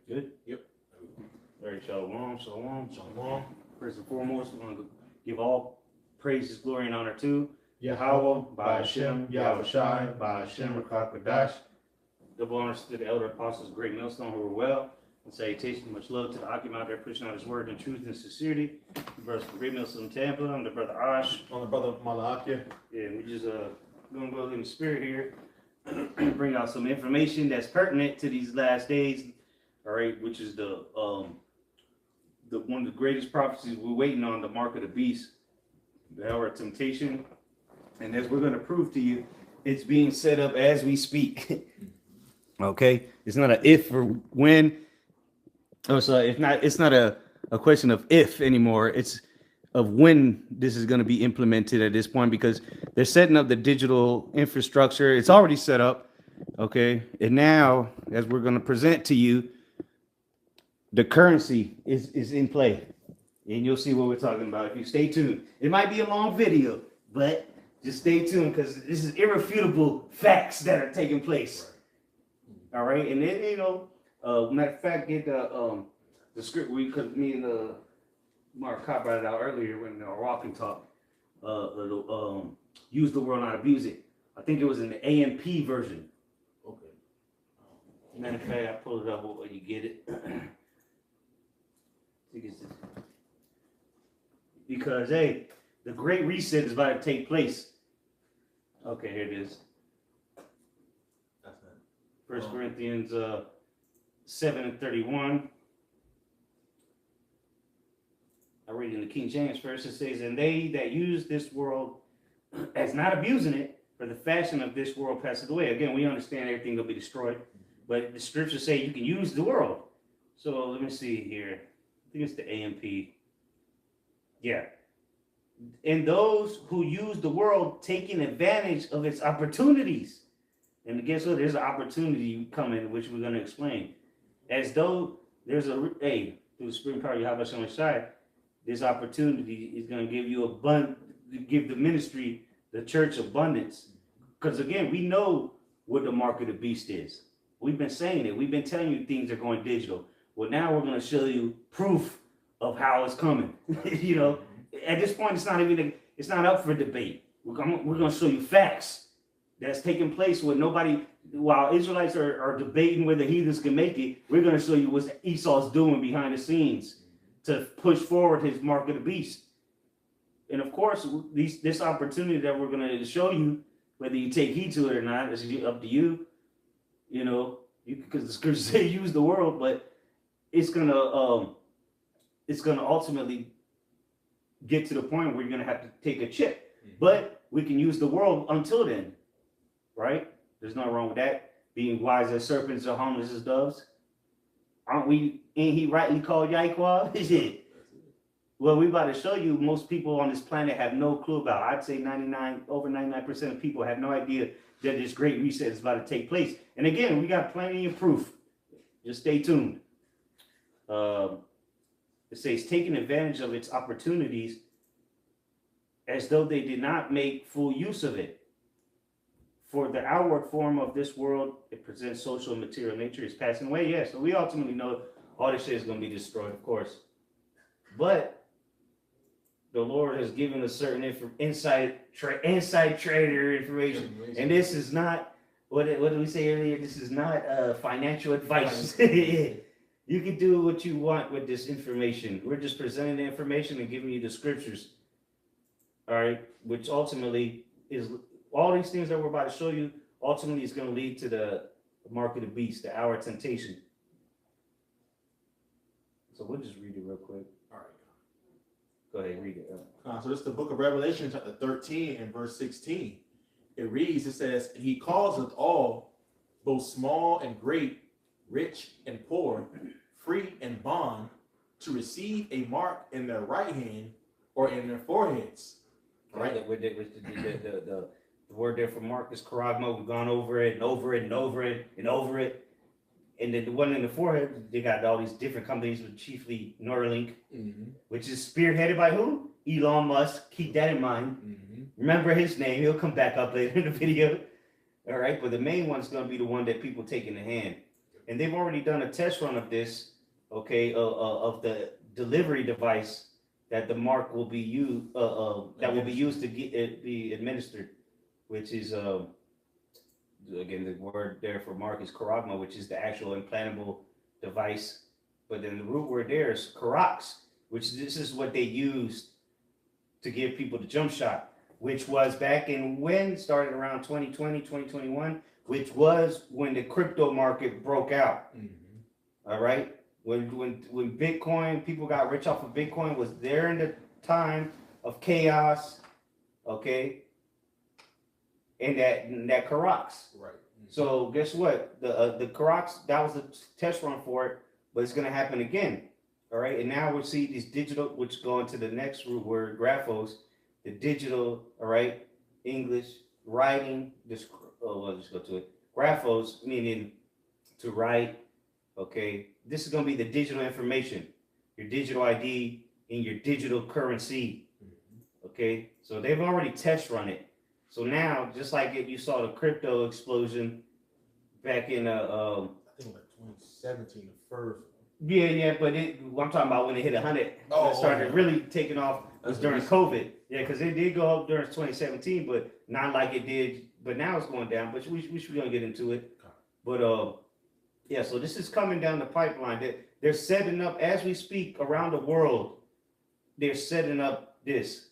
Good? Yep. All right, shalom, shalom, shalom. First and foremost, we're going to give all praises, glory, and honor to Yahweh, by Hashem, Yahweh Shai, by Hashem, Rakakadash. Double honors to the elder apostles, great millstone who were well. And salutation, much love to the Akim out there pushing out his word in truth and sincerity. The brothers from Great Millstone Tampa, I'm the brother Ash. I'm the brother Malakia. Yeah, we just going to go in the spirit here. Bring out some information that's pertinent to these last days. All right, which is the one of the greatest prophecies we're waiting on, the mark of the beast, the hour of temptation. And as we're going to prove to you, it's being set up as we speak. Okay, it's not an if or when. Oh, so it's not a question of if anymore. It's of when this is going to be implemented at this point, because they're setting up the digital infrastructure. It's already set up. Okay, and now as we're going to present to you, the currency is in play, and you'll see what we're talking about if you stay tuned. It might be a long video, but just stay tuned because this is irrefutable facts that are taking place. All right, and then matter of fact, get the script because me and Mark Cobb brought it out earlier when our walking talk. Use the world, not abuse it. I think it was in the AMP version. Okay. Matter of fact, I pulled it up while you get it. Because hey, the Great Reset is about to take place. Okay, here it is. First Corinthians 7:31. I read in the King James first. It says, "And they that use this world as not abusing it, for the fashion of this world passeth away." Again, we understand everything will be destroyed, but the scriptures say you can use the world. So let me see here. I think it's the AMP. Yeah. And those who use the world taking advantage of its opportunities. And guess what? There's an opportunity coming, which we're going to explain. As though there's through the spring power of Yahweh Shai, this opportunity is going to give you give the ministry, the church, abundance. Because again, we know what the mark of the beast is. We've been saying it. We've been telling you things are going digital. Well, now we're going to show you proof of how it's coming. At this point, it's not up for debate. We're going to show you facts that's taking place while Israelites are debating whether heathens can make it. We're going to show you what Esau's doing behind the scenes to push forward his mark of the beast. And of course, this opportunity that we're going to show you, whether you take heed to it or not, is up to you. Because the scriptures say use the world, but it's gonna ultimately get to the point where you're gonna have to take a chip. But we can use the world until then, right? There's nothing wrong with that. Being wise as serpents or harmless as doves. Ain't he rightly called Yahweh? Well, we about to show you most people on this planet have no clue about. I'd say over 99% of people have no idea that this great reset is about to take place. And again, we got plenty of proof. Just stay tuned. It says, taking advantage of its opportunities as though they did not make full use of it. For the outward form of this world, it presents social and material nature, is passing away. Yes, so we ultimately know all this shit is going to be destroyed, of course. But the Lord has given us certain inside trader information. And this is not, what did we say earlier? This is not financial advice. You can do what you want with this information. We're just presenting the information and giving you the scriptures. All right, which ultimately is all these things that we're about to show you. Ultimately, is going to lead to the mark of the beast, the hour of temptation. So we'll just read it real quick. All right, go ahead, read it. So this is the book of Revelation, chapter 13 and verse 16. It reads, it says, "He causeth all, both small and great, rich and poor, free and bond, to receive a mark in their right hand or in their foreheads." Right. The word there for mark is charagma. We've gone over it and over it and over it and over it. And then the one in the forehead, they got all these different companies, with chiefly Neuralink, which is spearheaded by who? Elon Musk. Keep that in mind. Remember his name. He'll come back up later in the video. All right. But the main one's going to be the one that people take in the hand. and they've already done a test run of this, okay, of the delivery device that the mark will be used, that will be used to get it be administered, which is again the word there for mark is charagma, which is the actual implantable device. But then the root word there is charax, which this is what they used to give people the jump shot, which was back in when started around 2020, 2021, which was when the crypto market broke out. Mm-hmm. All right. When Bitcoin, people got rich off of Bitcoin, was there in the time of chaos, okay, and that Karax. Right. Mm-hmm. So guess what? The Karax, that was a test run for it, but it's gonna happen again. All right, and now we see these digital, which go into the next root word, graphos, the digital, all right, English writing. This, I'll just go to it. Graphos meaning to write. Okay, this is going to be the digital information, your digital ID, and your digital currency. Okay, so they've already test run it. So now, just like you saw the crypto explosion back in I think like 2017, the first. yeah, but I'm talking about when it hit 100. It started really taking off was during COVID. Yeah, because it did go up during 2017, but not like it did. But now it's going down. But we're gonna get into it. But yeah, so this is coming down the pipeline. They're setting up as we speak around the world. They're setting up this.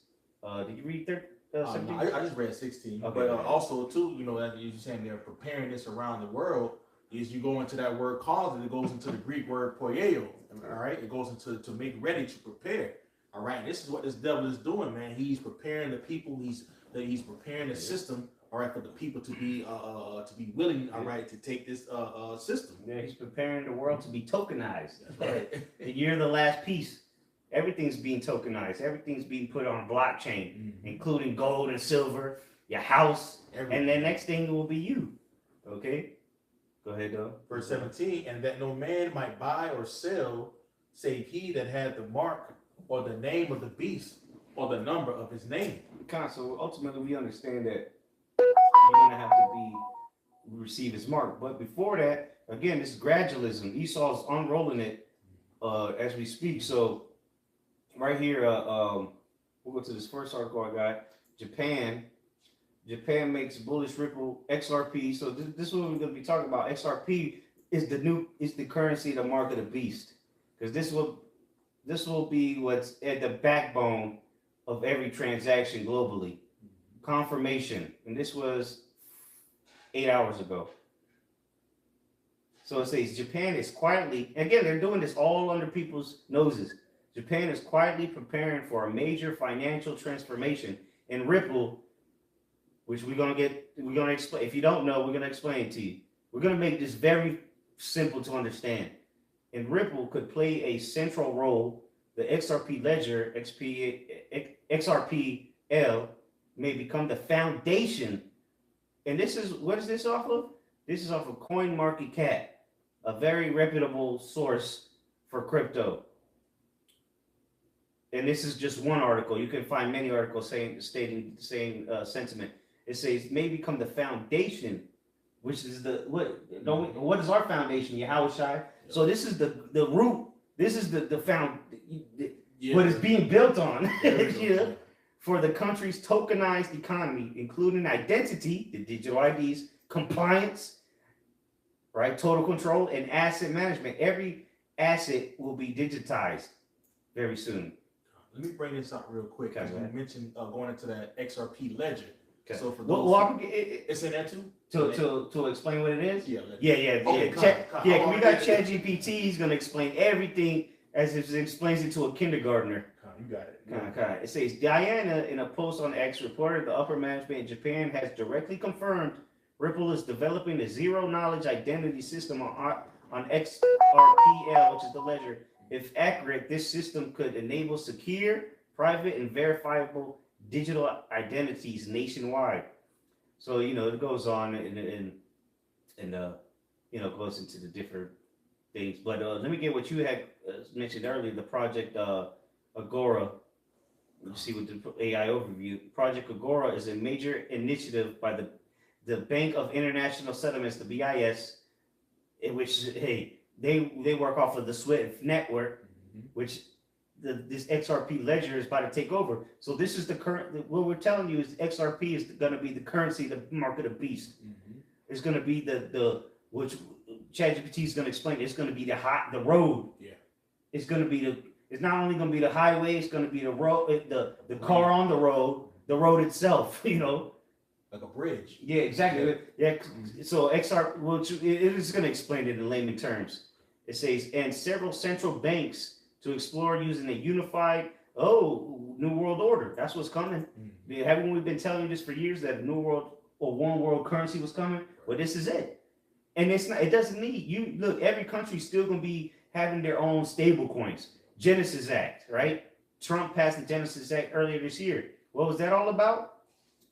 Did you read 17? No, I just read 16. Okay, but also too, you know, as you're saying, they're preparing this around the world. Is you go into that word cause, it goes into the Greek word poieo. All right, it goes into to make ready, to prepare. All right, this is what this devil is doing, man. He's preparing the people. He's preparing the system. All right, for the people to be willing, all right, to take this system. Yeah, he's preparing the world to be tokenized. That's right. You're the last piece. Everything's being tokenized. Everything's being put on blockchain, including gold and silver, your house, and the next thing will be you. Okay, go ahead, though. Verse 17, and that no man might buy or sell, save he that had the mark or the name of the beast or the number of his name. So ultimately, we understand that you're gonna have to receive his mark. But before that, again, this is gradualism. Esau's unrolling it as we speak. So right here, we'll go to this first article I got. Japan makes bullish Ripple XRP. So this is what we're gonna be talking about. XRP is the currency, the mark of the beast, because this will be what's at the backbone of every transaction globally. Confirmation, and this was 8 hours ago. So it says Japan is quietly, again, they're doing this all under people's noses. Japan is quietly preparing for a major financial transformation, and Ripple, which we're gonna explain. If you don't know, we're gonna explain it to you. We're gonna make this very simple to understand. And Ripple could play a central role. The XRP ledger, XRPL, may become the foundation. And what is this off of? This is off of CoinMarketCap, a very reputable source for crypto. And this is just one article. You can find many articles stating the same sentiment. It says may become the foundation, which is what is our foundation? Yahushai. So this is the root. This is the what is being built on. Yeah. For the country's tokenized economy, including identity, the digital IDs, compliance, right, total control, and asset management. Every asset will be digitized very soon. Let me bring this up real quick, because we mentioned going into that XRP ledger. Okay. So for those, it's in there too. To explain what it is. Yeah. Okay, yeah. We got ChatGPT. He's gonna explain everything as if it explains it to a kindergartner. You got it. Okay. It says Diana, in a post on X, reported the upper management in Japan has directly confirmed Ripple is developing a zero-knowledge identity system on XRPL, which is the ledger. If accurate, this system could enable secure, private, and verifiable digital identities nationwide. So it goes on and goes into the different things. But let me get what you had mentioned earlier. The project Agora. You see with the AI overview. Project Agora is a major initiative by the Bank of International Settlements, the BIS, in which, hey, they work off of the Swift network, which this XRP ledger is about to take over. So this is the current. What we're telling you is XRP is going to be the currency, the market of beast. It's going to be the which ChatGPT is going to explain. It's going to be the road. Yeah. It's going to be It's not only going to be the highway. It's going to be the road. The car on the road itself. You know. Like a bridge. Yeah, exactly. Yeah. So XR, well, it is going to explain it in layman terms. It says, and several central banks to explore using a unified, new world order. That's what's coming. Haven't we been telling you this for years that a new world or one world currency was coming? Well, this is it. And it's not. It doesn't need look. Every country's still going to be having their own stable coins. Genesis Act, right? Trump passed the Genesis Act earlier this year. What was that all about?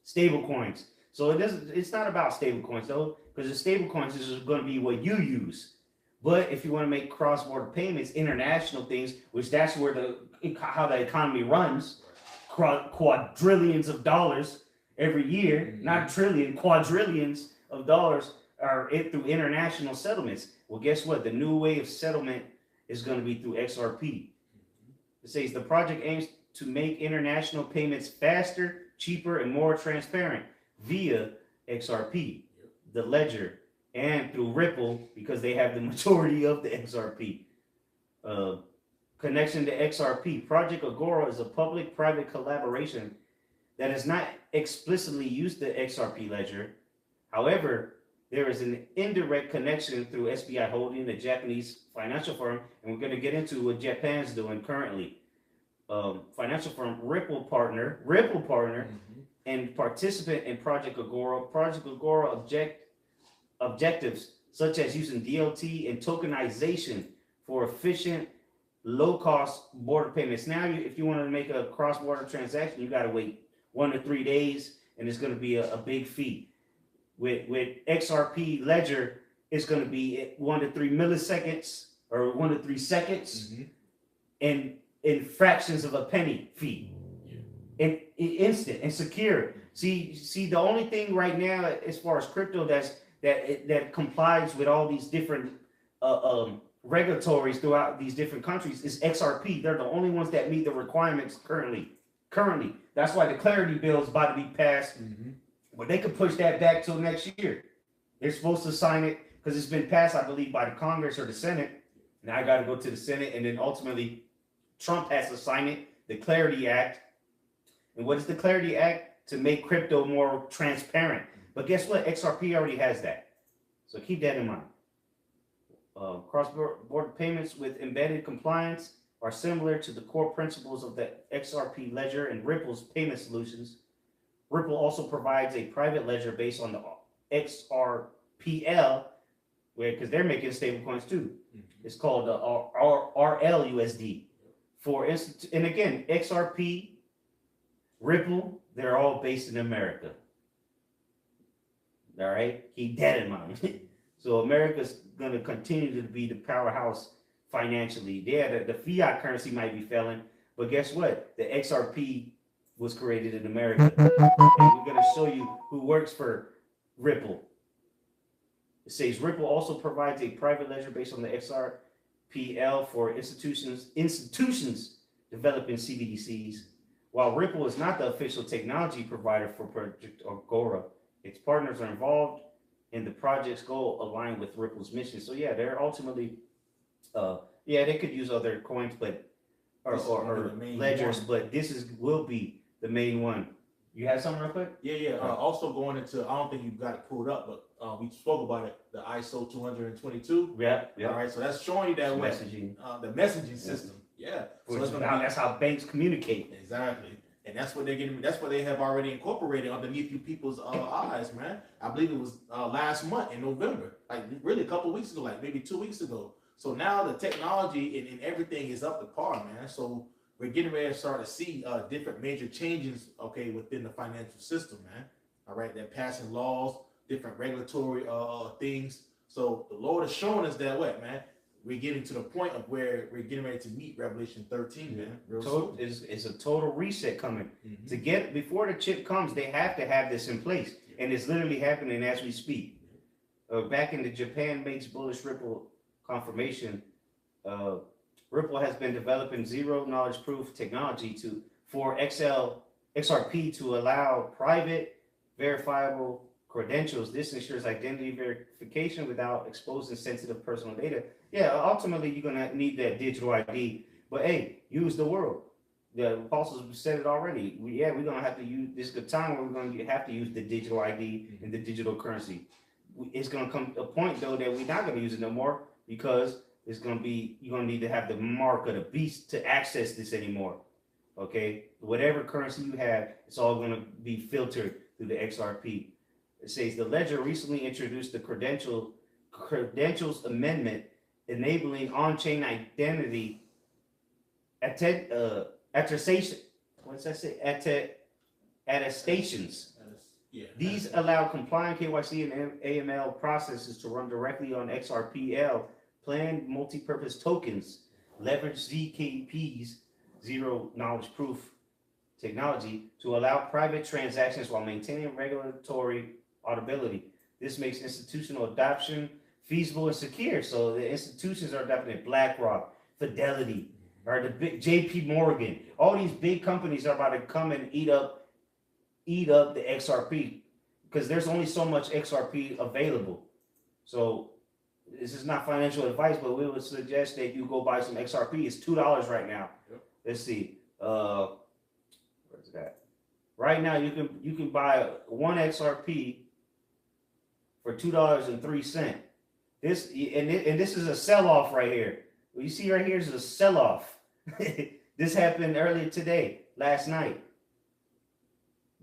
Stable coins. So it's not about stable coins though, because the stable coins is going to be what you use. But if you want to make cross-border payments, international things, which that's where how the economy runs, quadrillions of dollars every year, not trillion, quadrillions of dollars are through international settlements. Well, guess what? The new way of settlement is going to be through XRP. It says the project aims to make international payments faster, cheaper, and more transparent via XRP, the ledger, and through Ripple because they have the majority of the XRP. Connection to XRP. Project Agora is a public-private collaboration that is not explicitly used the XRP ledger. However, there is an indirect connection through SBI Holding, a Japanese financial firm, and we're going to get into what Japan's doing currently. Financial firm Ripple partner, and participant in Project Agora. Project Agora objectives such as using DLT and tokenization for efficient, low-cost border payments. Now, if you want to make a cross-border transaction, you got to wait 1 to 3 days, and it's going to be a big fee. With XRP Ledger, it's going to be 1 to 3 milliseconds or 1 to 3 seconds, and in fractions of a penny fee. And instant and secure. See, the only thing right now as far as crypto that complies with all these different regulatories throughout these different countries is XRP. They're the only ones that meet the requirements currently. That's why the clarity bill is about to be passed. But they could push that back till next year. They're supposed to sign it because it's been passed, I believe, by the Congress or the Senate. Now I got to go to the Senate, and then ultimately Trump has to sign it, the Clarity Act. And what is the Clarity Act? To make crypto more transparent. But guess what? XRP already has that. So keep that in mind. Cross-border payments with embedded compliance are similar to the core principles of the XRP ledger and Ripple's payment solutions. Ripple also provides a private ledger based on the XRPL, because they're making stablecoins too. It's called RLUSD. And again, XRP, Ripple, they're all based in America. All right, keep that in mind. So America's going to continue to be the powerhouse financially. Yeah, the fiat currency might be failing, but guess what? The XRP was created in America. And we're going to show you who works for Ripple. It says Ripple also provides a private ledger based on the XRPL for institutions developing CBDCs. While Ripple is not the official technology provider for Project Agora, its partners are involved in the project's goal aligned with Ripple's mission. So yeah, they're ultimately, they could use other coins, but or ledgers, but this will be the main one. You have something real quick? Yeah. Also going into, I don't think you've got it pulled up, but we spoke about it, the ISO 222. Yeah. All right, so that's showing you that messaging, the messaging system. Yeah. So that's how banks communicate. Exactly. And that's what they're getting. That's what they have already incorporated underneath you people's eyes, man. I believe it was last month in November, like really a couple weeks ago, like maybe 2 weeks ago. So now the technology and everything is up to par, man. So we're getting ready to start to see different major changes, okay, within the financial system, man. All right, they're passing laws, different regulatory things. So the Lord is showing us that way, man. We're getting to the point of where we're getting ready to meet Revelation 13, man. It's a total reset coming. To get before the chip comes, they have to have this in place, and it's literally happening as we speak. back into Japan makes bullish Ripple confirmation. Ripple has been developing zero knowledge proof technology for XRP to allow private verifiable credentials. This ensures identity verification without exposing sensitive personal data. Yeah, ultimately you're gonna need that digital ID, but hey, use the world. The apostles said it already. We're gonna have to use this good time where we're gonna have to use the digital ID and the digital currency. It's gonna come to a point though that we're not gonna use it no more because you're gonna need to have the mark of the beast to access this anymore. Okay, whatever currency you have, it's all gonna be filtered through the XRP. It says the ledger recently introduced the credentials amendment, enabling on-chain identity attestation. What's that say? Attestations. Yeah. These allow compliant KYC and AML processes to run directly on XRPL planned multi-purpose tokens, leverage ZKP's zero knowledge proof technology to allow private transactions while maintaining regulatory auditability. This makes institutional adoption feasible and secure. So the institutions are adopting it. BlackRock, Fidelity, or the big JP Morgan. All these big companies are about to come and eat up the XRP because there's only so much XRP available. So this is not financial advice, but we would suggest that you go buy some XRP. It's $2 right now. Yep. Let's see. Where's that? Right now you can buy one XRP for $2.03. This is a sell-off right here. What you see right here is a sell-off. This happened earlier today, last night.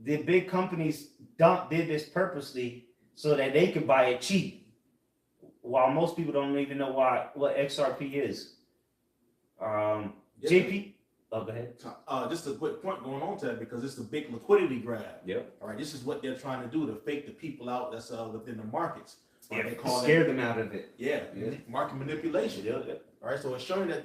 The big companies did this purposely so that they could buy it cheap, while most people don't even know what XRP is. JP, oh, go ahead. Just a quick point going on to that because it's a big liquidity grab. Yep. All right, this is what they're trying to do to fake the people out that's within the markets. Yeah, they call scare them out of it. Yeah, market manipulation. Yeah. All right, so it's showing that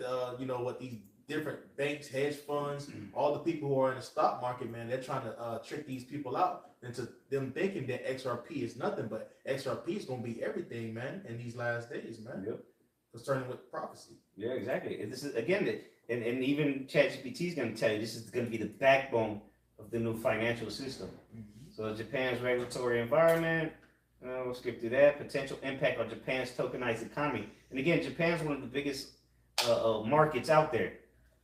what these different banks, hedge funds, all the people who are in the stock market, man, they're trying to trick these people out into them thinking that XRP is nothing, but XRP is going to be everything, man, in these last days, man. Yep. Concerning with prophecy. Yeah, exactly. And this is again, and even ChatGPT is going to tell you this is going to be the backbone of the new financial system. Mm-hmm. So Japan's regulatory environment. We'll skip through that. Potential impact on Japan's tokenized economy. And again, Japan's one of the biggest markets out there.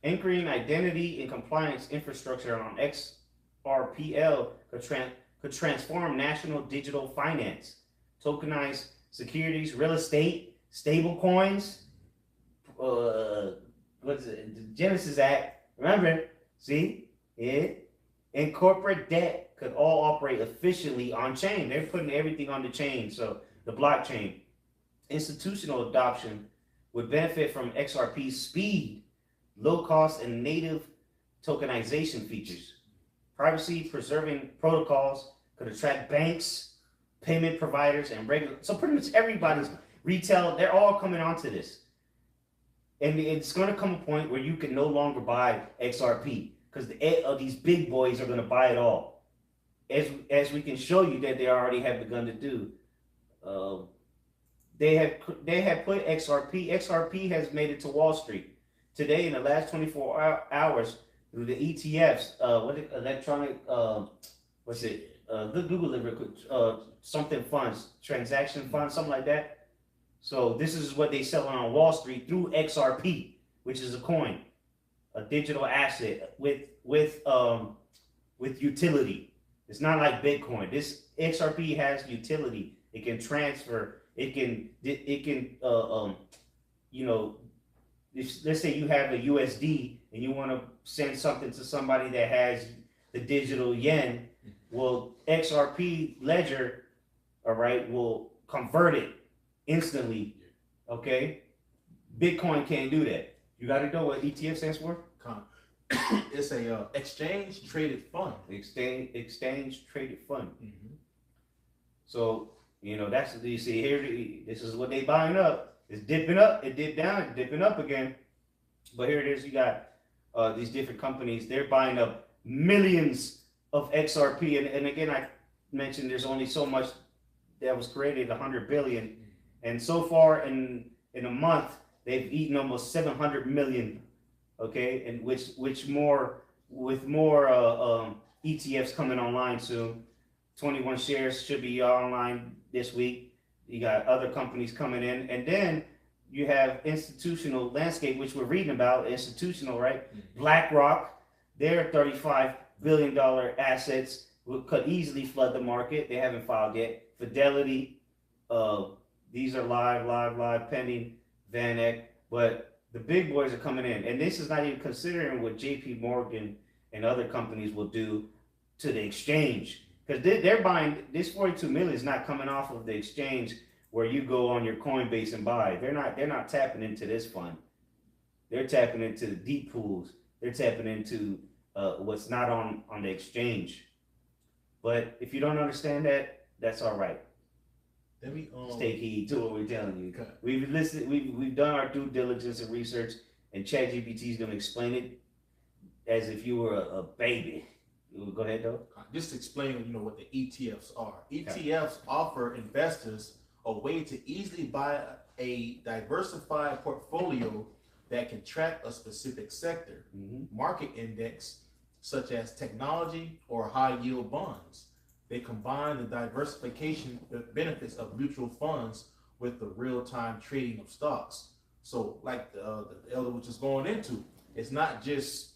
Anchoring identity and compliance infrastructure on XRPL could transform national digital finance, tokenized securities, real estate, stable coins. What's it? The Genesis Act. Remember? See it? And corporate debt could all operate efficiently on chain. They're putting everything on the chain, so the blockchain. Institutional adoption would benefit from XRP's speed, low cost, and native tokenization features. Privacy preserving protocols could attract banks, payment providers, and regular. So pretty much everybody's retail, they're all coming onto this. And it's going to come a point where you can no longer buy XRP because these big boys are going to buy it all. As we can show you that they already have begun to do. They have put XRP. XRP has made it to Wall Street today in the last 24 hours through the ETFs. Google it real quick. Something funds, transaction funds, something like that. So this is what they sell on Wall Street through XRP, which is a coin, a digital asset with utility. It's not like Bitcoin. This XRP has utility. It can transfer. It can let's say you have a USD and you want to send something to somebody that has the digital yen. Well, XRP ledger, all right, will convert it instantly. Okay, Bitcoin can't do that. You got to know what ETF stands for. It's a exchange traded fund. Exchange traded fund. Mm-hmm. So that's what you see here. This is what they buying up. It's dipping up. It dipped down. It's dipping up again. But here it is. You got these different companies. They're buying up millions of XRP. And again, I mentioned there's only so much that was created 100 billion, and so far in a month they've eaten almost 700 million. Okay, and which more with more ETFs coming online soon. 21 shares should be online this week. You got other companies coming in, and then you have institutional landscape, which we're reading about. Institutional, right? BlackRock, their $35 billion assets could easily flood the market. They haven't filed yet. Fidelity, these are live pending. VanEck, but the big boys are coming in, and this is not even considering what JP Morgan and other companies will do to the exchange, because they're buying this 42 million is not coming off of the exchange where you go on your Coinbase and buy. They're not tapping into this fund. They're tapping into the deep pools. They're tapping into what's not on the exchange. But if you don't understand that, that's all right. Let me Just take heed to what we're telling you. Okay. We've listened. We've done our due diligence and research, and ChatGPT is going to explain it as if you were a baby. Go ahead, though. Just explain, what the ETFs are. ETFs offer investors a way to easily buy a diversified portfolio that can track a specific sector, market index, such as technology or high yield bonds. They combine the diversification benefits of mutual funds with the real-time trading of stocks. So like the elder was just going into, it's not just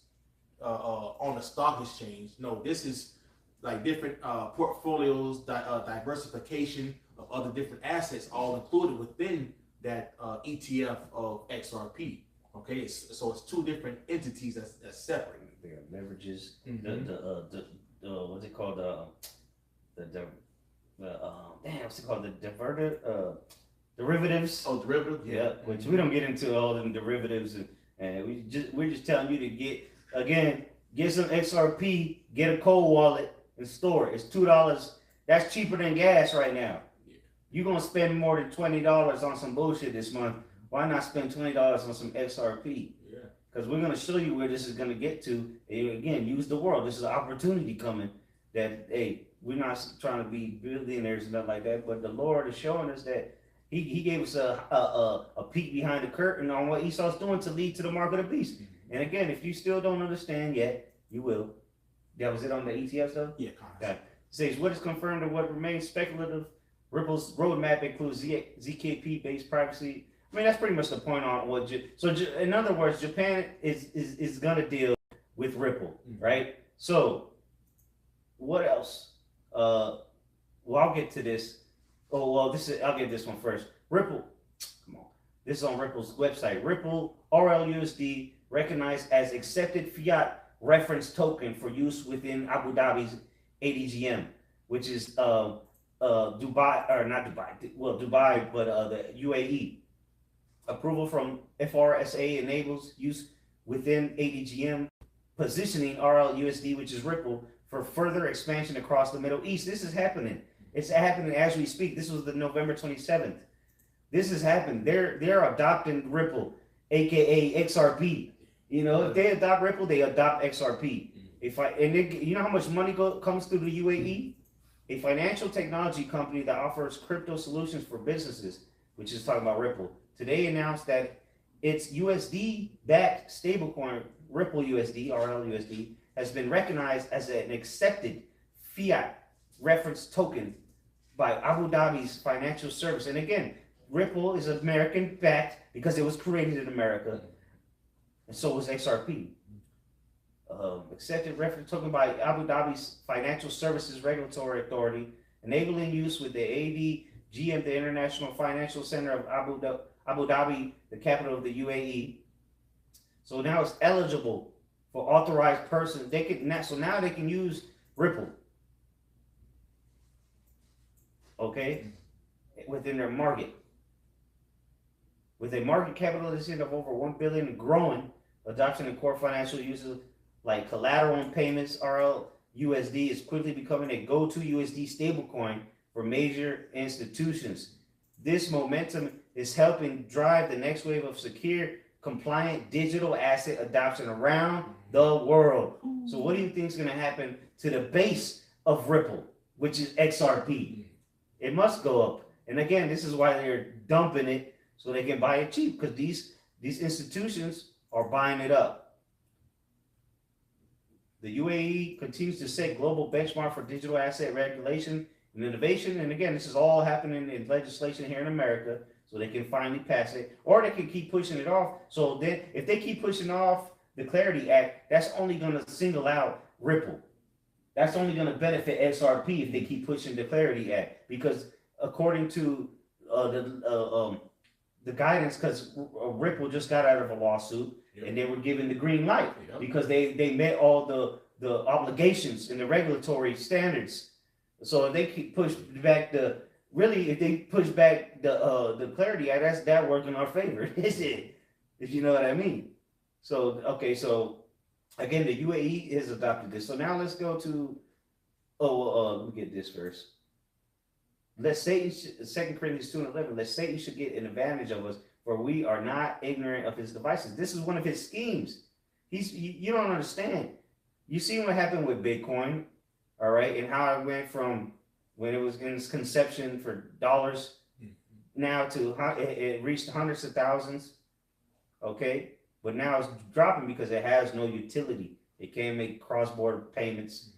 on the stock exchange. No, this is like different portfolios, diversification of other different assets, all included within that ETF of XRP. Okay, so it's two different entities that's separate. They are leverages. The what's it called? What's it called? The derivatives. Oh, derivatives. Yeah, which we don't get into all them derivatives, and we're just telling you to get some XRP, get a cold wallet, and store it. It's $2. That's cheaper than gas right now. Yeah. You're gonna spend more than $20 on some bullshit this month. Why not spend $20 on some XRP? Yeah. Because we're gonna show you where this is gonna get to. And again, use the world. This is an opportunity coming. That hey, we're not trying to be billionaires and nothing like that, but the Lord is showing us that He gave us a peek behind the curtain on what Esau's doing to lead to the mark of the beast. And again, if you still don't understand yet, you will. That was it on the ETF stuff? Yeah, okay. It says what is confirmed and what remains speculative. Ripple's roadmap includes ZKP-based privacy. I mean, that's pretty much the point on what. In other words, Japan is gonna deal with Ripple, right? So, what else? Well, I'll get to this. Oh well, I'll get this one first. Ripple, come on. This is on Ripple's website. Ripple RLUSD recognized as accepted fiat reference token for use within Abu Dhabi's ADGM, which is Dubai, or not Dubai, well Dubai, but the UAE. Approval from FRSA enables use within ADGM, positioning RLUSD, which is Ripple, for further expansion across the Middle East. This is happening. It's happening as we speak. This was the November 27th. This has happened. They're adopting Ripple, aka XRP. If they adopt Ripple, they adopt XRP. You know how much money comes through the UAE? A financial technology company that offers crypto solutions for businesses, which is talking about Ripple, today announced that its USD-backed stablecoin, Ripple USD, RLUSD, has been recognized as an accepted fiat reference token by Abu Dhabi's financial service. And again, Ripple is American-backed because it was created in America, and so was XRP. Accepted reference token by Abu Dhabi's Financial Services Regulatory Authority, enabling use with the ADGM, the International Financial Center of Abu Dhabi, the capital of the UAE. So now it's eligible for authorized persons. So now they can use Ripple. Okay, within their market. With a market capitalization of over $1 billion and growing, adoption of core financial uses like collateral and payments, RLUSD is quickly becoming a go-to USD stablecoin for major institutions. This momentum is helping drive the next wave of secure, compliant digital asset adoption around the world. So what do you think is going to happen to the base of Ripple, which is XRP? It must go up. And again, this is why they're dumping it so they can buy it cheap, because these institutions are buying it up. The UAE continues to set global benchmark for digital asset regulation and innovation. And again, this is all happening in legislation here in America, so they can finally pass it, or they can keep pushing it off. So then, if they keep pushing off the Clarity Act, that's only going to single out Ripple. That's only going to benefit XRP if they keep pushing the Clarity Act, because according to the guidance, because Ripple just got out of a lawsuit, and they were given the green light because they met all the obligations and the regulatory standards. So if they keep push back if they push back the Clarity Act, that works in our favor, is it? If you know what I mean. So okay, so again, the UAE has adopted this. So now let's go to let me get this first. Lest Satan, 2 Corinthians 2:11, lest Satan should get an advantage of us, for we are not ignorant of his devices. This is one of his schemes. You don't understand. You see what happened with Bitcoin, all right, and how it went from when it was in its conception for dollars, now to it reached hundreds of thousands, okay, but now it's dropping because it has no utility. It can't make cross-border payments.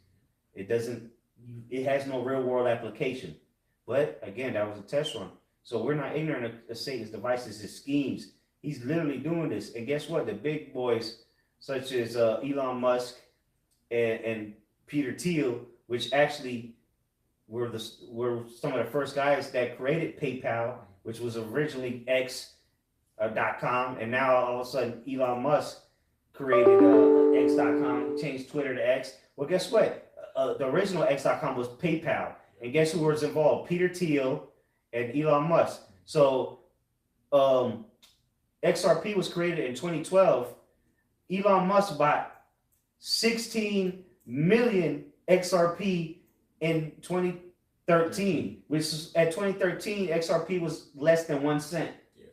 It has no real-world application. But again, that was a test run. So we're not ignorant of Satan's devices, his schemes. He's literally doing this. And guess what? The big boys, such as Elon Musk and Peter Thiel, which actually were some of the first guys that created PayPal, which was originally X.com, and now all of a sudden Elon Musk created X.com, changed Twitter to X. Well, guess what? The original X.com was PayPal. And guess who was involved? Peter Thiel and Elon Musk. So XRP was created in 2012. Elon Musk bought 16 million XRP in 2013, which at 2013, XRP was less than 1 cent. Yeah.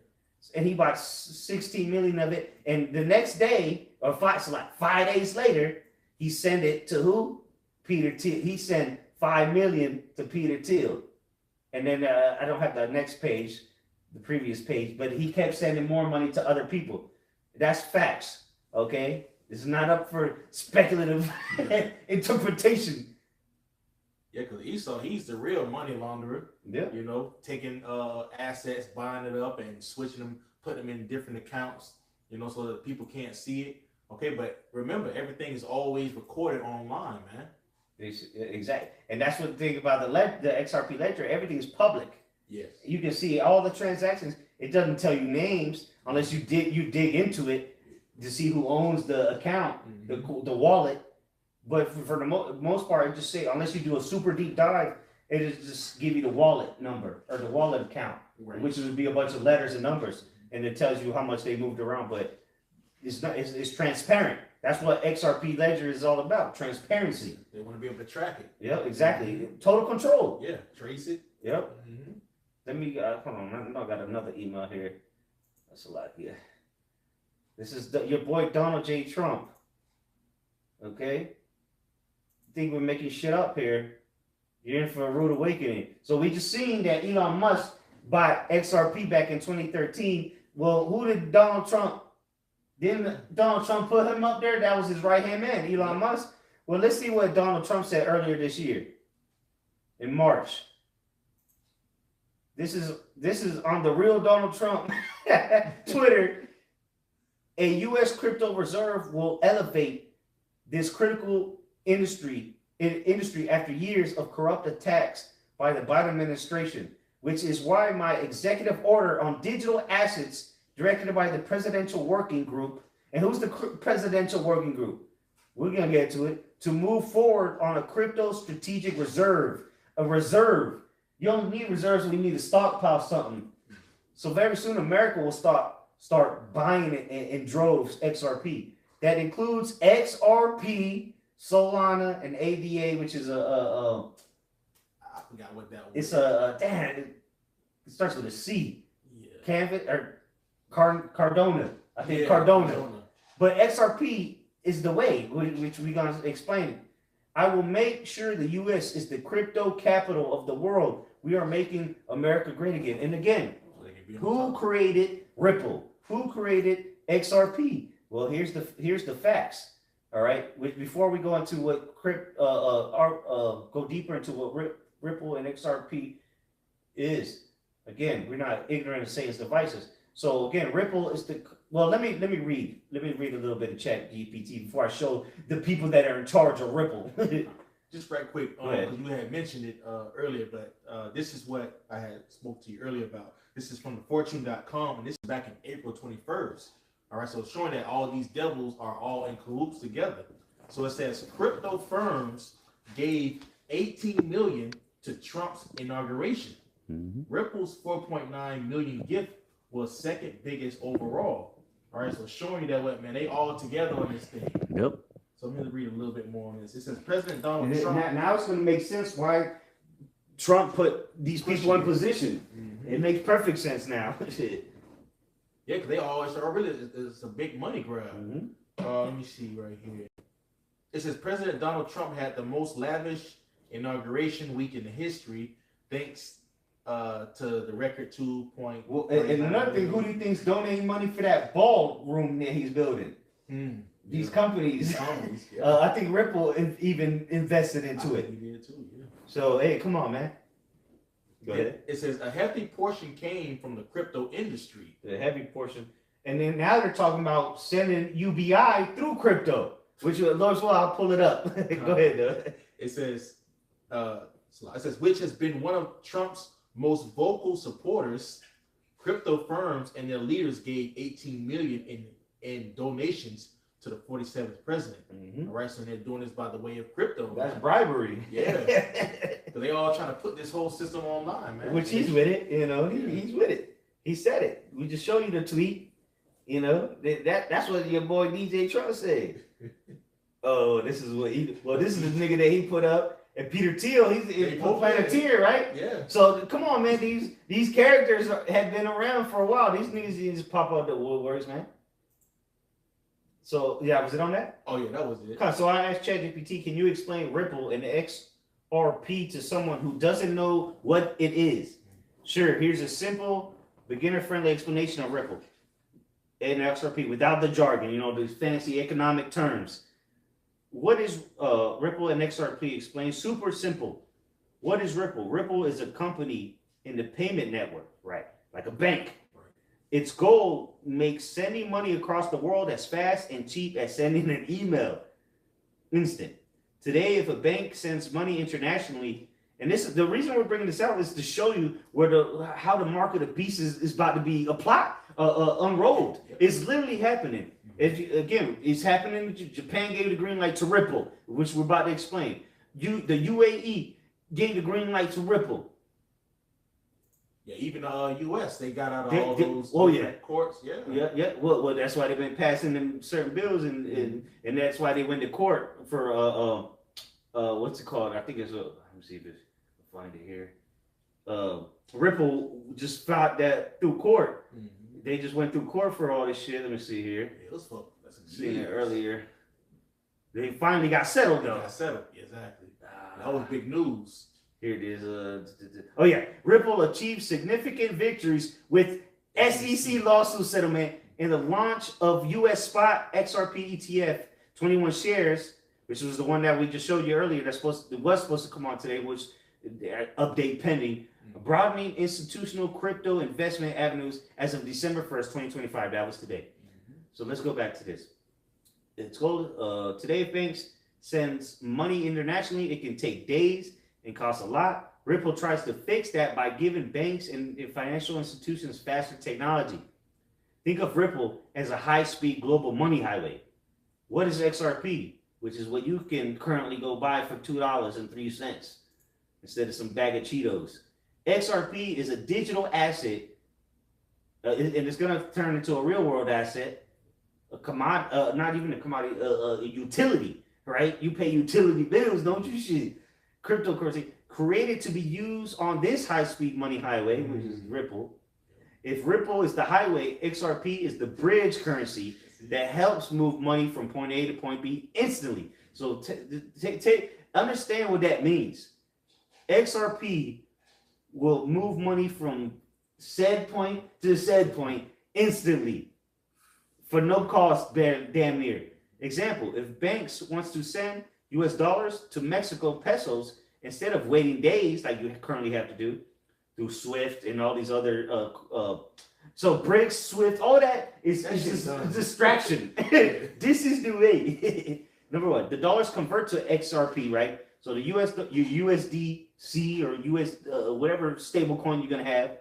And he bought 16 million of it. And the next day, so like 5 days later, he sent it to who? Peter Thiel. He sent 5 million to Peter Thiel. And then I don't have the next page, the previous page, but he kept sending more money to other people. That's facts, okay? This is not up for speculative interpretation. Yeah, because Esau, he's the real money launderer. Yeah. You know, taking assets, buying it up and switching them, putting them in different accounts, you know, so that people can't see it. Okay, but remember, everything is always recorded online, man. Exactly, and that's what the thing about the XRP ledger. Everything is public. Yes, you can see all the transactions. It doesn't tell you names unless you dig into it to see who owns the account, the wallet. But for the most part, it just say unless you do a super deep dive, it just give you the wallet number or the wallet account, right, which would be a bunch of letters and numbers, and it tells you how much they moved around. But it's not. It's transparent. That's what XRP Ledger is all about, transparency. They want to be able to track it. Yeah, exactly. Total control. Yeah, trace it. Yep. Let me, hold on, I got another email here. That's a lot here. This is your boy Donald J. Trump. Okay? Think we're making shit up here. You're in for a rude awakening. So we just seen that Elon Musk bought XRP back in 2013. Well, who did Donald Trump Didn't Donald Trump put him up there? That was his right-hand man, Elon Musk. Well, let's see what Donald Trump said earlier this year, in March. This is on the real Donald Trump Twitter. A U.S. crypto reserve will elevate this critical industry after years of corrupt attacks by the Biden administration, which is why my executive order on digital assets directed by the Presidential Working Group. And who's the Presidential Working Group? We're going to get to it. To move forward on a crypto strategic reserve. A reserve. You don't need reserves when you need to stockpile something. So very soon America will start buying it in droves, XRP. That includes XRP, Solana, and ADA, which is I forgot what that was. It's it starts with a C. Yeah. Canvas or Cardona. I think yeah, Cardona. But XRP is the way, which we're going to explain it. I will make sure the U.S. is the crypto capital of the world We are making America great again. And again, So they can be on who top. created Ripple? Who created XRP? Well, here's the facts. All right. Before we go into what go deeper into what Ripple and XRP is. Again, we're not ignorant of Satan's devices. So again, Ripple is the let me read a little bit of Chat GPT before I show the people that are in charge of Ripple. Just right quick, because you had mentioned it earlier, but this is what I had spoke to you earlier about. This is from the fortune.com, and this is back in April 21st. All right, so it's showing that all these devils are all in cahoots together. So it says crypto firms gave 18 million to Trump's inauguration. Ripple's 4.9 million gift was second biggest overall. All right, so showing you that what, man, they all together on this thing. Yep. So I'm going to read a little bit more on this. It says President Donald Trump. Now it's going to make sense why Trump put these people in position. It makes perfect sense now. Yeah, because they always are really, it's a big money grab. Let me see right here. It says President Donald Trump had the most lavish inauguration week in history, thanks to the record 2.0. Well, and another thing, who do you think's donating money for that ballroom that he's building? These companies. Yeah. I think Ripple even invested into it. He did too, yeah. So hey, come on, man. Go ahead. It says a hefty portion came from the crypto industry. The heavy portion, and then now they're talking about sending UBI through crypto, which Lord's will I'll pull it up. Go ahead, though. It says, which has been one of Trump's most vocal supporters. Crypto firms and their leaders gave 18 million in donations to the 47th president. All right, so they're doing this by the way of crypto. That's bribery. Yeah. So they all trying to put this whole system online, man. Which he's with it, you know. He's with it. He said it. We just show you the tweet. You know that's what your boy DJ Trump said. Oh, this is what this is the nigga that he put up. And Peter Thiel, he's Planeteer, right? Yeah. So come on, man. These characters have been around for a while. These niggas just pop out the woodworks, man. So yeah, was it on that? Oh yeah, that was it. So I asked ChatGPT, can you explain Ripple and XRP to someone who doesn't know what it is? Sure. Here's a simple, beginner-friendly explanation of Ripple and XRP without the jargon. You know, these fancy economic terms. What is Ripple and XRP? Explain. Super simple. What is Ripple? Ripple is a company in the payment network, right? Like a bank. Its goal makes sending money across the world as fast and cheap as sending an email. Instant. Today, if a bank sends money internationally, and this is the reason we're bringing this out is to show you how the market of beasts is about to be unrolled. It's literally happening. Again, it's happening. Japan gave the green light to Ripple, which we're about to explain. The UAE gave the green light to Ripple. Yeah, even U.S. they got out of all those courts. Yeah. Well, that's why they've been passing them certain bills, and that's why they went to court for what's it called? I think it's let me see if I find it here. Ripple just fought that through court. They just went through court for all this shit. Let me see here. Yeah, let's focus. Seen it earlier. They finally got settled though. Exactly. That was big news. Here it is. Oh yeah, Ripple achieved significant victories with SEC lawsuit settlement in the launch of U.S. spot XRP ETF 21 shares, which was the one that we just showed you earlier. That was supposed to come on today, which update pending. Broadening institutional crypto investment avenues as of December 1st, 2025. That was today. So let's go back to this. It's called today. If banks sends money internationally, it can take days and cost a lot. Ripple tries to fix that by giving banks and financial institutions faster technology. Think of Ripple as a high-speed global money highway. What is XRP? Which is what you can currently go buy for $2.03 instead of some bag of Cheetos. XRP is a digital asset, and it's going to turn into a real-world asset, a commodity, not even a commodity, a utility, right? You pay utility bills, don't you? Shit. Cryptocurrency created to be used on this high-speed money highway, which is Ripple. If Ripple is the highway, XRP is the bridge currency that helps move money from point A to point B instantly. So understand what that means. XRP will move money from said point to said point instantly for no cost, damn near. Example, if banks wants to send US dollars to Mexico pesos, instead of waiting days like you currently have to do through Swift and all these other so BRICS, Swift, all that is just a distraction. This is the way. Number one, the dollars convert to XRP, right? So the your USDC or US whatever stable coin you're gonna have,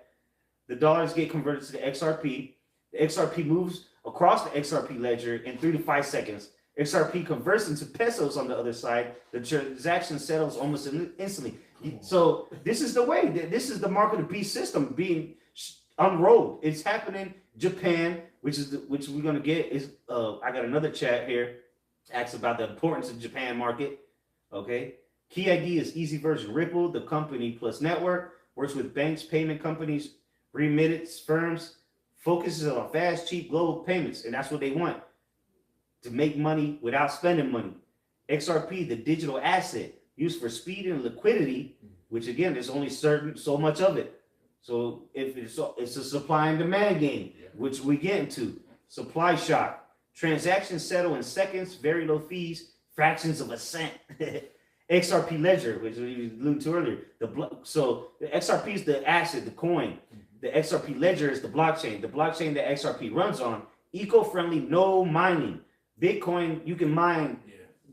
the dollars get converted to the XRP. The XRP moves across the XRP ledger in 3 to 5 seconds. XRP converts into pesos on the other side. The transaction settles almost instantly. So this is the way. This is the mark of the beast system being unrolled. It's happening. Japan, which we're gonna get is. I got another chat here. Asks about the importance of Japan market. Okay. Key ID is easy version. Ripple, the company plus network, works with banks, payment companies, remittance firms, focuses on fast, cheap global payments, and that's what they want. To make money without spending money. XRP, the digital asset used for speed and liquidity, which again, there's only so much of it. So if it's a supply and demand game, which we get into. Supply shock. Transactions settle in seconds, very low fees, fractions of a cent. XRP ledger, which we alluded to earlier. So the XRP is the asset, the coin. The XRP ledger is the blockchain. The blockchain that XRP runs on, eco-friendly, no mining. Bitcoin, you can mine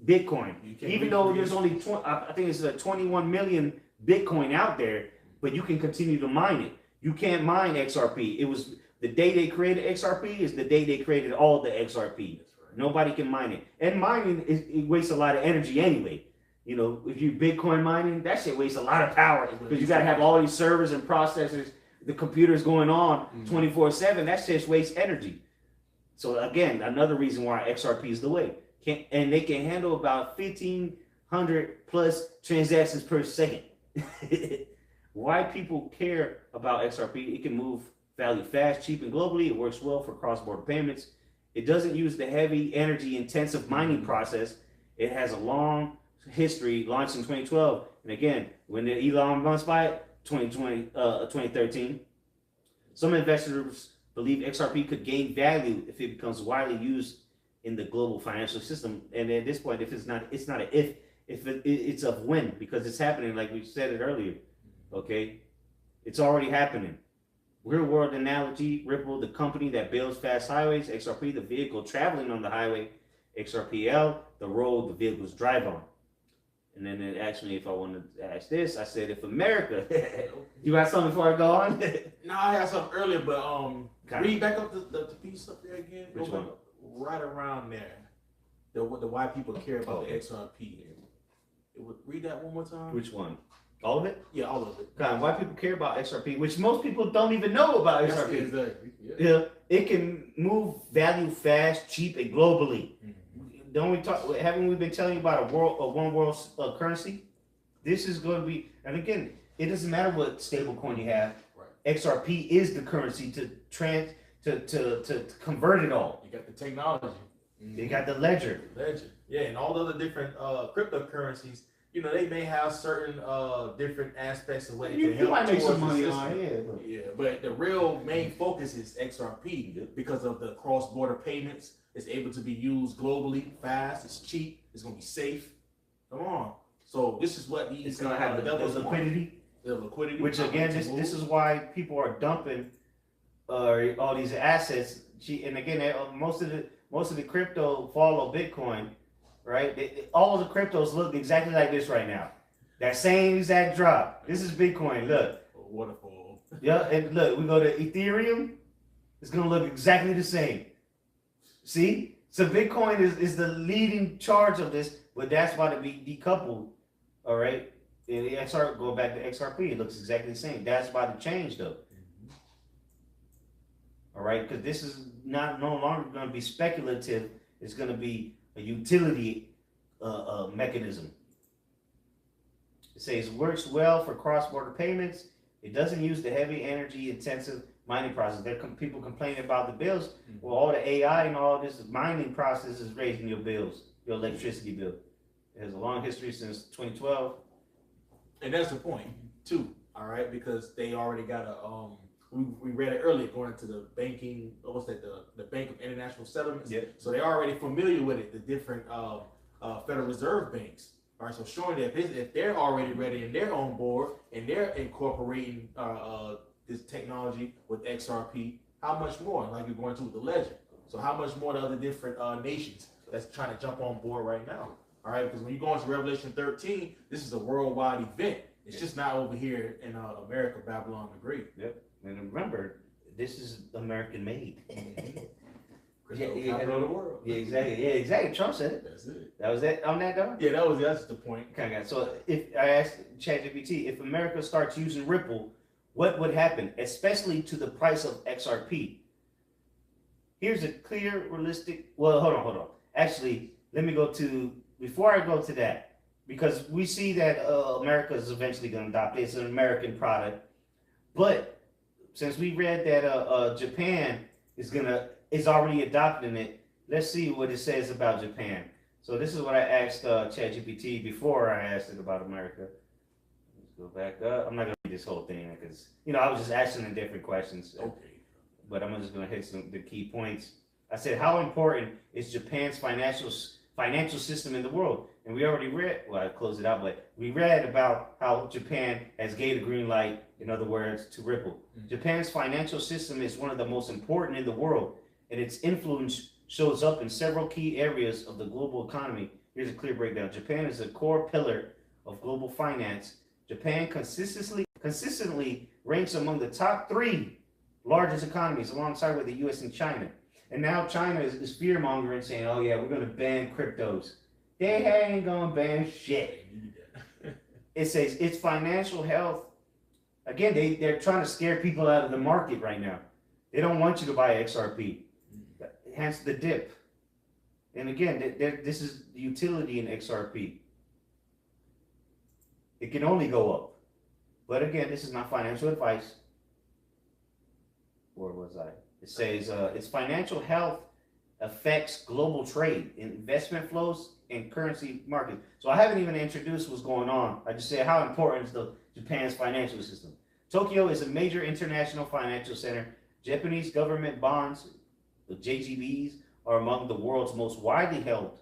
Bitcoin, even though there's only I think it's 21 million Bitcoin out there, but you can continue to mine it. You can't mine XRP. It was the day they created XRP is the day they created all the XRP. Right. Nobody can mine it, and mining it wastes a lot of energy anyway. You know, if you Bitcoin mining, that shit wastes a lot of power because you got to have all these servers and processors, the computers going on 24/7. That shit wastes energy. So again, another reason why XRP is the way. And they can handle about 1,500 plus transactions per second. Why people care about XRP? It can move value fast, cheap, and globally. It works well for cross-border payments. It doesn't use the heavy, energy-intensive mining process. It has a long history, launched in 2012. And again, when the Elon Musk buy it, 2013. Some investors believe XRP could gain value if it becomes widely used in the global financial system. And at this point, it's not an if it's a when, because it's happening, like we said it earlier. Okay, it's already happening. Real world analogy: Ripple, the company that builds fast highways; XRP, the vehicle traveling on the highway; XRPL, the road the vehicles drive on. And then it asked me if I wanted to ask this. I said, if America, you got something before I go on? No, I had something earlier, but read back up the piece up there again. Which one? Right around there. The why people care about the XRP. Read that one more time. Which one? All of it? Yeah, all of it. God, why people care about XRP, which most people don't even know about XRP. Exactly. Yeah, it can move value fast, cheap, and globally. Haven't we been telling you about a one world currency? This is going to be, and again, it doesn't matter what stable coin you have. Right. XRP is the currency to convert it all. You got the technology. You got the ledger. Yeah, and all the other different cryptocurrencies. You know, they may have certain different aspects of what it can help. You might make some money on it. Yeah, but the real main focus is XRP because of the cross-border payments. It's able to be used globally, fast. It's cheap. It's gonna be safe. Come on. So this is what it's gonna have the liquidity. The liquidity. Which again, this is why people are dumping all these assets. And again, most of the crypto follow Bitcoin. Right? All the cryptos look exactly like this right now. That same exact drop. This is Bitcoin. Look. Waterfall. Yeah, and look, we go to Ethereum. It's going to look exactly the same. See? So Bitcoin is the leading charge of this, but that's about to be decoupled. All right? And the go back to XRP. It looks exactly the same. That's about to change, though. All right? Because this is no longer going to be speculative. It's going to be a utility mechanism. It says works well for cross-border payments. It doesn't use the heavy energy-intensive mining process. There are people complaining about the bills. Well, all the AI and all this mining process is raising your bills, your electricity bill. It has a long history since 2012. And that's the point, too. all right, because they already got a we read it earlier going into the banking, what's that, the Bank of International Settlements. Yeah. So they're already familiar with it, the different Federal Reserve banks. All right, so showing that if they're already ready and they're on board and they're incorporating this technology with XRP, how much more? Like you're going to with the ledger. So how much more the other different nations that's trying to jump on board right now? All right, because when you go into Revelation 13, this is a worldwide event. It's just not over here in America, Babylon the Great. Yep. And remember, this is American made. Capital of the world. Yeah, exactly. Yeah, exactly. Trump said it. That's it. That was it on that though? Yeah, that's the point. Okay, so if I asked ChatGPT, if America starts using Ripple, what would happen, especially to the price of XRP? Here's a clear, realistic. Well, hold on. Actually, let me go to before I go to that, because we see that America is eventually going to adopt it. It's an American product, but since we read that Japan is already adopting it, let's see what it says about Japan. So this is what I asked ChatGPT before I asked it about America. Let's go back up. I'm not gonna read this whole thing because I was just asking them different questions. Okay. But I'm just gonna hit the key points. I said, how important is Japan's financial system in the world? And we already read. Well, I closed it out, but we read about how Japan has gave the green light, in other words, to Ripple. Mm-hmm. Japan's financial system is one of the most important in the world, and its influence shows up in several key areas of the global economy. Here's a clear breakdown. Japan is a core pillar of global finance. Japan consistently ranks among the top 3 largest economies, alongside with the U.S. and China. And now China is fear-mongering, saying, oh yeah, we're going to ban cryptos. They ain't going to ban shit. It says its financial health. Again, they're trying to scare people out of the market right now. They don't want you to buy XRP. Hence the dip. And again, this is the utility in XRP. It can only go up. But again, this is not financial advice. Where was I? It says its financial health affects global trade, investment flows, and currency markets. So I haven't even introduced what's going on. I just said how important is Japan's financial system. Tokyo is a major international financial center. Japanese government bonds, the JGBs, are among the world's most widely held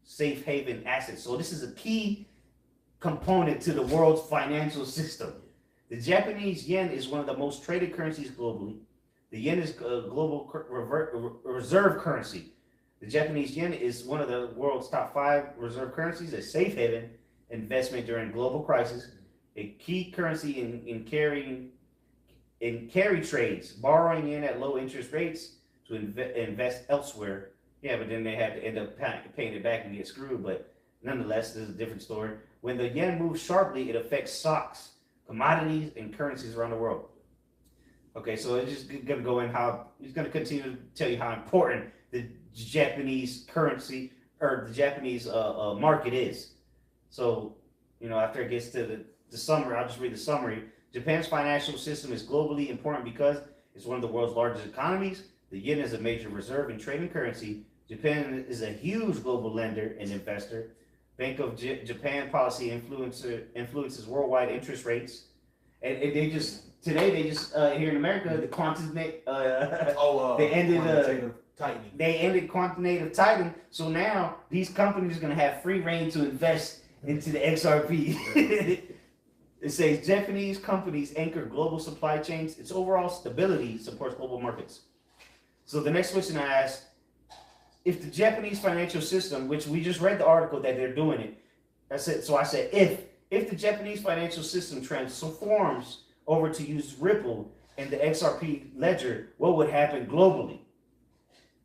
safe haven assets. So this is a key component to the world's financial system. The Japanese yen is one of the most traded currencies globally. The yen is a global reserve currency. The Japanese yen is one of the world's top 5 reserve currencies, a safe haven investment during global crisis, a key currency in carry trades, borrowing in at low interest rates to invest elsewhere. Yeah, but then they had to end up paying it back and get screwed. But nonetheless, this is a different story. When the yen moves sharply, it affects stocks, commodities, and currencies around the world. Okay, so it's just going to go in how he's going to continue to tell you how important the Japanese currency or the Japanese market is. So, after it gets to the summary, I'll just read the summary. Japan's financial system is globally important because it's one of the world's largest economies. The yen is a major reserve and trading currency. Japan is a huge global lender and investor. Bank of Japan policy influences worldwide interest rates. And they just here in America, the quantitative tightening. They ended quantitative tightening. So now these companies are going to have free reign to invest into the XRP. It says Japanese companies anchor global supply chains. Its overall stability supports global markets. So the next question I asked, if the Japanese financial system, which we just read the article that they're doing it, I said if the Japanese financial system transforms over to use Ripple and the XRP ledger, what would happen globally?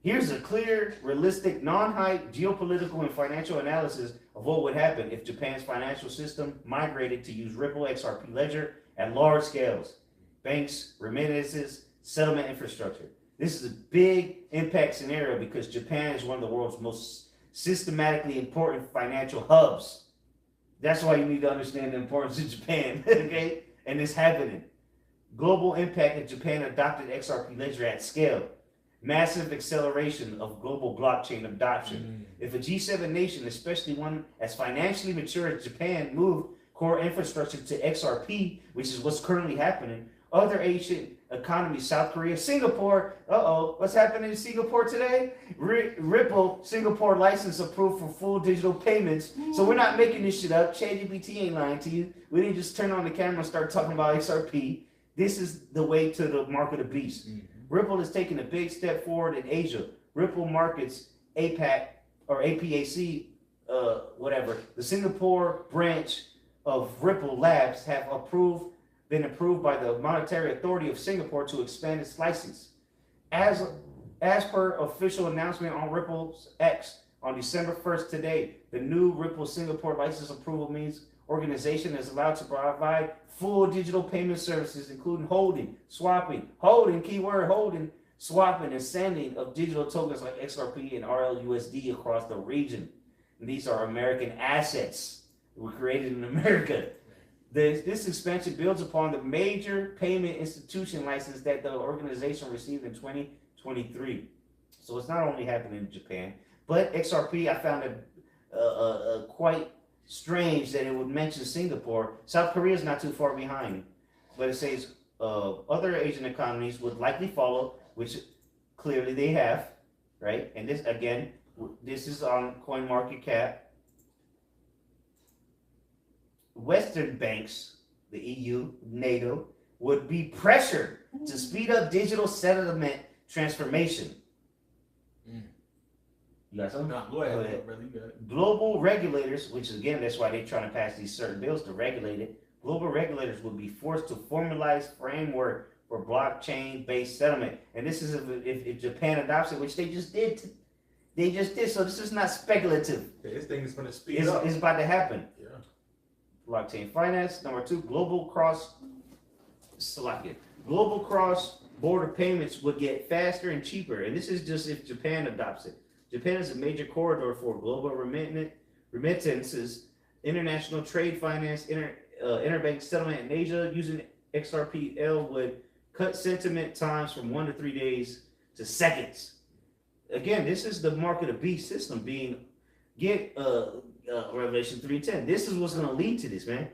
Here's a clear, realistic, non-hype geopolitical and financial analysis of what would happen if Japan's financial system migrated to use Ripple XRP ledger at large scales. Banks, remittances, settlement infrastructure. This is a big impact scenario because Japan is one of the world's most systematically important financial hubs. That's why you need to understand the importance of Japan, okay? And it's happening. Global impact if Japan adopted XRP ledger at scale. Massive acceleration of global blockchain adoption. If a G7 nation, especially one as financially mature as Japan, moved core infrastructure to XRP, which is what's currently happening. Other Asian economies, South Korea, Singapore. What's happening in Singapore today? Ripple, Singapore license approved for full digital payments. So we're not making this shit up. ChatGPT ain't lying to you. We didn't just turn on the camera and start talking about XRP. This is the way to the mark of the beast. Ripple is taking a big step forward in Asia. Ripple markets APAC or APAC, whatever. The Singapore branch of Ripple Labs have been approved by the Monetary Authority of Singapore to expand its license. As per official announcement on Ripple's X on December 1st today, the new Ripple Singapore license approval means organization is allowed to provide full digital payment services, including holding, swapping, keyword holding, swapping, and sending of digital tokens like XRP and RLUSD across the region. And these are American assets. Were created in America. This expansion builds upon the major payment institution license that the organization received in 2023. So it's not only happening in Japan, but XRP, I found it quite strange that it would mention Singapore. South Korea is not too far behind, but it says other Asian economies would likely follow, which clearly they have, right? And this, again, this is on CoinMarketCap. Western banks, the EU, NATO, would be pressured to speed up digital settlement transformation. You got something? No, go ahead. Brother, you got it. Global regulators, which is again, that's why they're trying to pass these certain bills to regulate it. Global regulators would be forced to formalize framework for blockchain-based settlement. And this is if Japan adopts it, which they just did. So this is not speculative. This thing is going to speed up. It's about to happen. Yeah. Blockchain finance. Number 2, global cross-border payments would get faster and cheaper. And this is just if Japan adopts it. Japan is a major corridor for global remittances, international trade finance, interbank settlement in Asia. Using XRPL would cut settlement times from 1 to 3 days to seconds. Again, this is the mark of the beast system being Revelation 3:10. This is what's going to lead to this, man.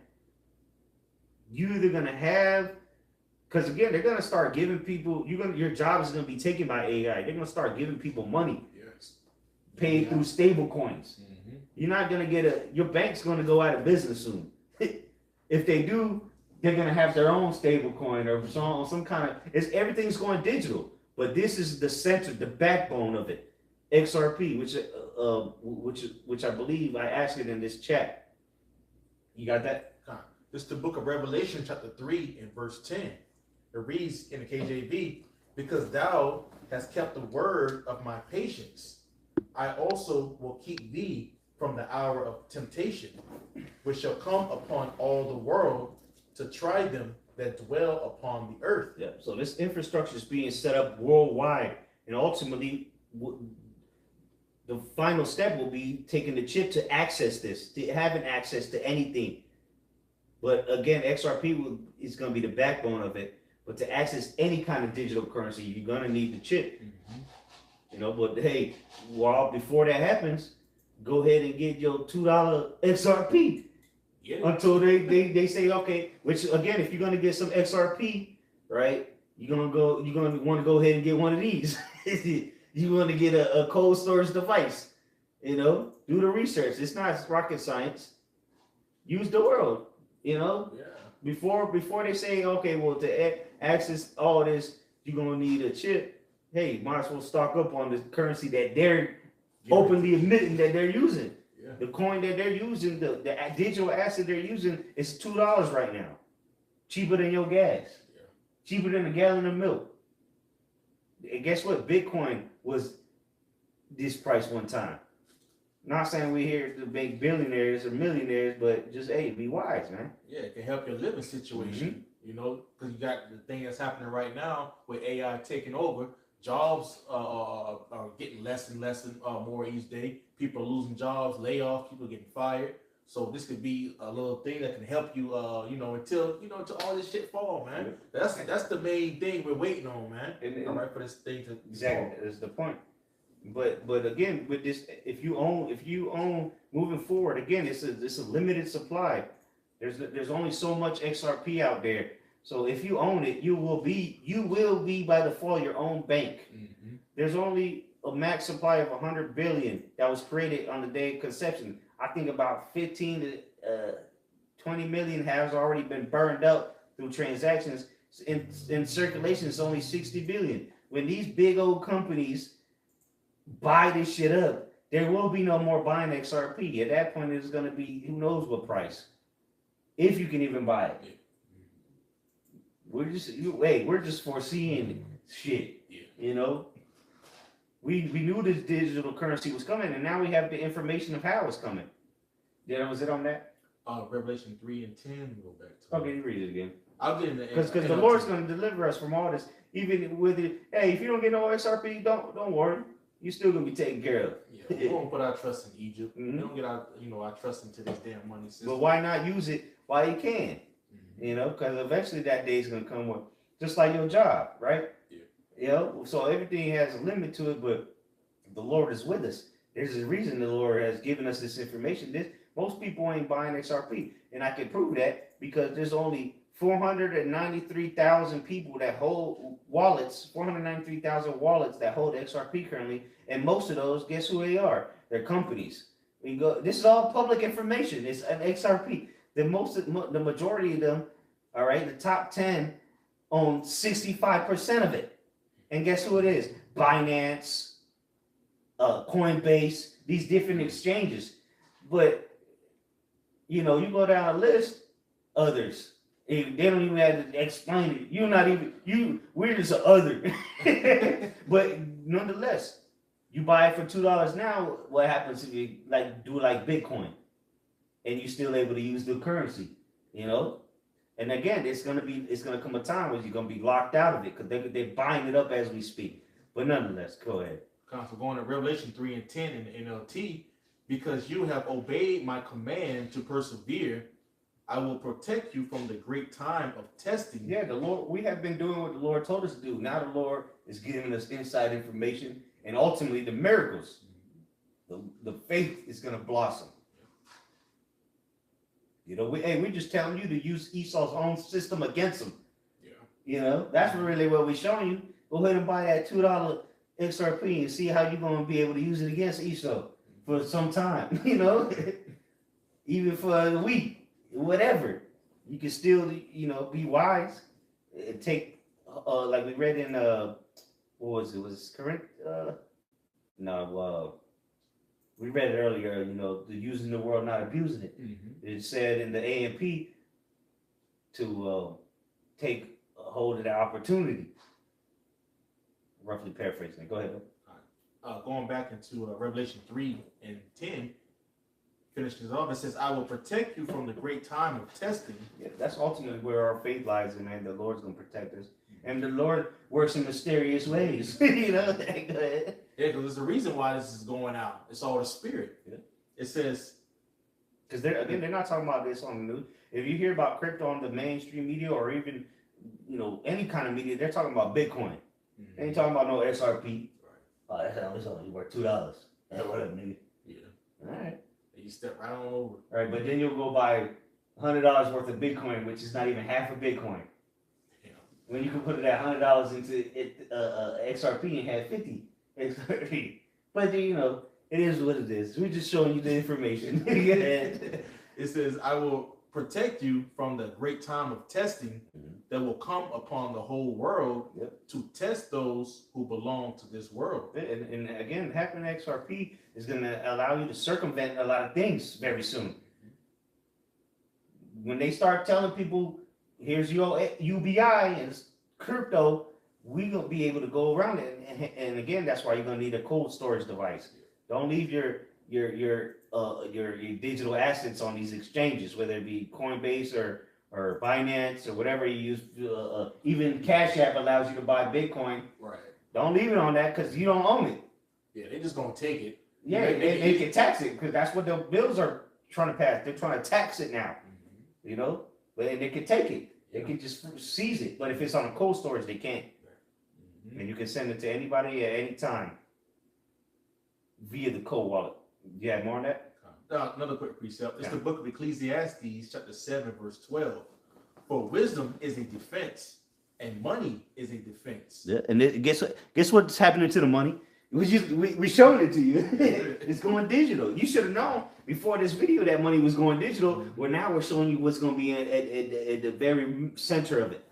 You either going to have, because again, they're going to start giving people, your job is going to be taken by AI. They're going to start giving people money, paid through stable coins. You're not going to get your bank's going to go out of business soon. If they do, they're going to have their own stable coin or some kind of, everything's going digital. But this is the center, the backbone of it. XRP, which I believe I asked it in this chat. You got that? This is the book of Revelation, chapter 3 and verse 10. It reads in the KJV, because thou hast kept the word of my patience, I also will keep thee from the hour of temptation, which shall come upon all the world to try them that dwell upon the earth. Yeah. So this infrastructure is being set up worldwide, and ultimately, the final step will be taking the chip to access this, to having access to anything. But again, XRP is going to be the backbone of it. But to access any kind of digital currency, you're going to need the chip. But hey, before that happens, go ahead and get your $2 XRP. Yeah. Until they say, okay, which again, if you're going to get some XRP, right, you're going to want to go ahead and get one of these. You want to get a cold storage device, do the research. It's not rocket science. Use the world, Yeah. Before they say, okay, well, to access all this, you're going to need a chip. Hey, might as well stock up on the currency that they're openly admitting that they're using. Yeah. The coin that they're using, the digital asset they're using is $2 right now. Cheaper than your gas. Yeah. Cheaper than a gallon of milk. And guess what? Bitcoin was this price one time. Not saying we're here to make billionaires or millionaires, but just, hey, be wise, man. Yeah, it can help your living situation, because you got the thing that's happening right now with AI taking over. Jobs are getting less and less and more each day. People are losing jobs, layoffs, people are getting fired. So this could be a little thing that can help you, until all this shit fall, man. That's the main thing we're waiting on, man. All right, for this thing to exactly. That's the point. But again, with this, if you own moving forward, again, it's a limited supply. There's only so much XRP out there. So if you own it, you will be by default your own bank. Mm-hmm. There's only a max supply of 100 billion that was created on the day of conception. I think about 15 to 20 million has already been burned up through transactions. In circulation, it's only 60 billion. When these big old companies buy this shit up, there will be no more buying XRP. At that point, it's going to be who knows what price, if you can even buy it. We're just foreseeing shit. You know, we knew this digital currency was coming, and now we have the information of how it's coming. Yeah, was it on that? Revelation 3 and 10. We'll go back to. Okay, you read it again. I'll get in the because the Lord's going to deliver us from all this. Even with it, hey, if you don't get no XRP, don't worry. You're still going to be taken care of. Yeah, we won't put our trust in Egypt. Mm-hmm. We don't get our trust into this damn money system. But why not use it while you can? Mm-hmm. You know, because eventually that day is going to come with, just like your job, right? Yeah. You know, so everything has a limit to it, but the Lord is with us. There's a reason the Lord has given us this information. Most people ain't buying XRP, and I can prove that because there's only 493,000 people that hold wallets, 493,000 wallets that hold XRP currently, and most of those, guess who they are? They're companies. This is all public information. It's an XRP. The majority of them, all right, the top 10 own 65% of it. And guess who it is? Binance, Coinbase, these different exchanges. But you know, you go down a list, others. They don't even have to explain it. We're just an other. But nonetheless, you buy it for $2 now, what happens if you do Bitcoin? And you're still able to use the currency, you know? And again, it's gonna come a time where you're gonna be locked out of it because they're buying it up as we speak. But nonetheless, go ahead. So going to Revelation 3 and 10 in the NLT, because you have obeyed my command to persevere, I will protect you from the great time of testing. Yeah, the Lord, we have been doing what the Lord told us to do. Now the Lord is giving us inside information and ultimately the miracles. The faith is going to blossom. You know, we're just telling you to use Esau's own system against them. Yeah. You know, that's really what we're showing you. Go ahead and buy that $2 XRP and see how you're going to be able to use it against Esau for some time, you know, even for a week, whatever. You can still, you know, be wise. Take, like we read in, what was it? Was Corinth? We read it earlier, you know, the using the world, not abusing it. Mm-hmm. It said in the A&P to take hold of the opportunity. Roughly paraphrasing. Go ahead. Going back into Revelation 3 and 10, finishes off, it says, I will protect you from the great time of testing. Yeah, that's ultimately where our faith lies in, man. The Lord's going to protect us. And the Lord works in mysterious ways. You know? Go ahead. Yeah, because there's a reason why this is going out. It's all the Spirit. Yeah. It says... Because they're not talking about this on the news. If you hear about crypto on the mainstream media or even, you know, any kind of media, they're talking about Bitcoin. Mm-hmm. They ain't talking about no XRP. It's only worth $2. Whatever, nigga. Yeah. All right. You step right on over. All right, but then you'll go buy $100 worth of Bitcoin, which is not even half a Bitcoin. Yeah. When you can put that $100 into XRP and have 50 XRP. But you know, it is what it is. We're just showing you the information. It says, I will protect you from the great time of testing that will come upon the whole world to test those who belong to this world. And again, having XRP is going to allow you to circumvent a lot of things very soon. When they start telling people, here's your UBI and crypto, we're going to be able to go around it. And again, that's why you're going to need a cold storage device. Don't leave your digital assets on these exchanges, whether it be Coinbase or Binance or whatever you use. Even Cash App allows you to buy Bitcoin. Right. Don't leave it on that because you don't own it. Yeah, they're just gonna take it. Yeah, they can tax it because that's what the bills are trying to pass. They're trying to tax it now. Mm-hmm. You know, but they can take it. They can just seize it. But if it's on a cold storage, they can't. Mm-hmm. And you can send it to anybody at any time via the cold wallet. You have more on that? another quick precept. It's Yeah. the book of Ecclesiastes, chapter 7, verse 12. For wisdom is a defense, and money is a defense. Yeah, and guess what's happening to the money? We showing it to you. It's going digital. You should have known before this video that money was going digital. Well, now we're showing you what's going to be at the very center of it,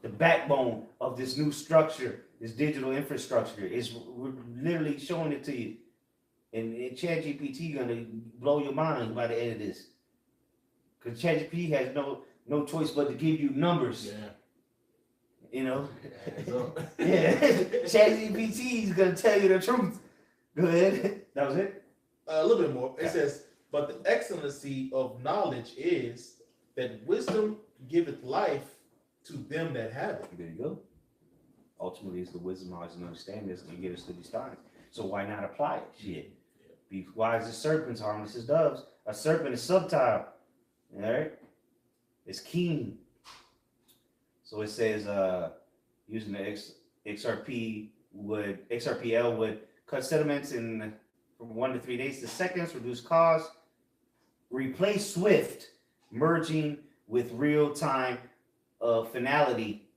the backbone of this new structure, this digital infrastructure. We're literally showing it to you, and ChatGPT gonna blow your mind by the end of this, because ChatGPT has no choice but to give you numbers. Yeah. You know, So, yeah, ChatGPT is gonna tell you the truth. Go ahead. That was it. a little bit more. It says, but the excellency of knowledge is that wisdom giveth life to them that have it. There you go. Ultimately, it's the wisdom, knowledge, and understanding that's gonna get us to these times. So why not apply it? Shit. Be wise as serpents, harmless as doves. A serpent is subtle. All right. It's keen. So it says, using the XRPL would cut settlements in from 1 to 3 days to seconds, reduce costs, replace Swift, merging with real-time finality.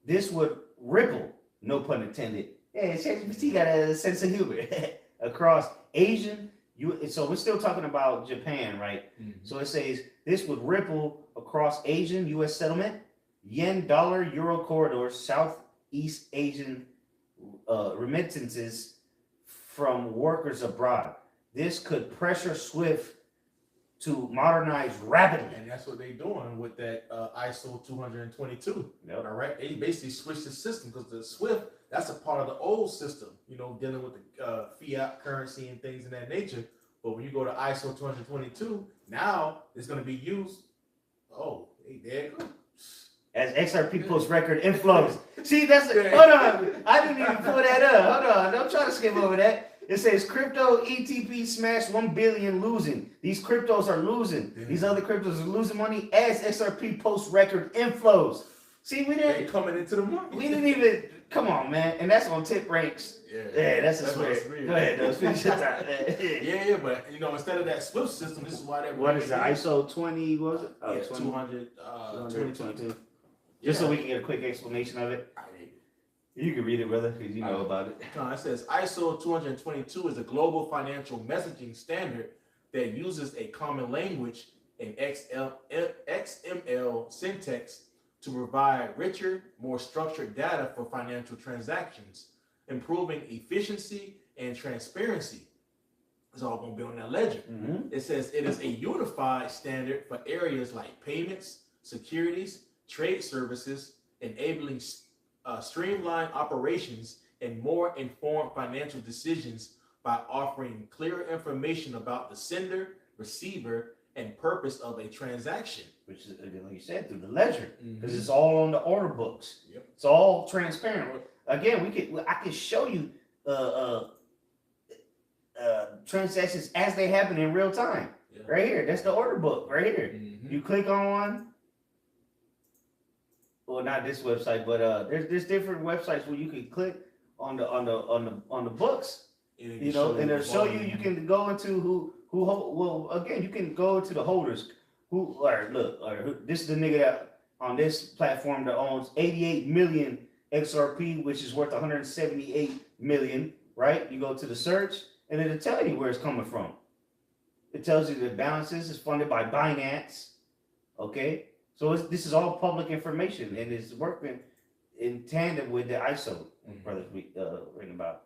This would ripple, no pun intended. Yeah, ChatGPT got a sense of humor across Asian. So we're still talking about Japan, right? Mm-hmm. So it says this would ripple across Asian U.S. settlement, yen, dollar, euro corridor, Southeast Asian remittances from workers abroad. This could pressure SWIFT to modernize rapidly. And that's what they're doing with that ISO 222. Yep. All right. They basically switched the system because the SWIFT, that's a part of the old system, you know, dealing with the fiat currency and things of that nature. But when you go to ISO 222, now it's going to be used. Oh, hey, there you go. As XRP post record inflows. See, hold on. I didn't even pull that up. Hold on. Don't try to skip over that. It says crypto ETP smashed 1 billion losing. These cryptos are losing. Yeah. These other cryptos are losing money as XRP post record inflows. See, They coming into the market. we didn't even, come on, man. And that's on tip ranks. Yeah, that's a swear. Go ahead, though. Finish your time. Yeah, but you know, instead of that SWIFT system, this is why they. What is the ISO 20? What was it? Yeah, 20, 222. Just so we can get a quick explanation of it. You can read it, brother, because you know about it. No, it says ISO 222 is a global financial messaging standard that uses a common language and XML syntax to provide richer, more structured data for financial transactions, improving efficiency and transparency. It's all going to be on that ledger. Mm-hmm. It says it is a unified standard for areas like payments, securities, trade services, enabling streamlined operations and more informed financial decisions by offering clearer information about the sender, receiver, and purpose of a transaction. Which is, like you said, through the ledger, because Mhm. it's all on the order books. Yep. It's all transparent. Again, I can show you transactions as they happen in real time. Yeah. Right here, that's the order book. Right here, Mhm. you click on one. Well, not this website, but there's different websites where you can click on the books, And it you can know, and you it'll show you. volume. You can go into who well, again, you can go to the holders. This is the nigga that on this platform that owns 88 million XRP, which is worth 178 million. Right? You go to the search, and it'll tell you where it's coming from. It tells you the balances is funded by Binance. Okay. So this is all public information, and it's working in tandem with the ISO brothers we written about.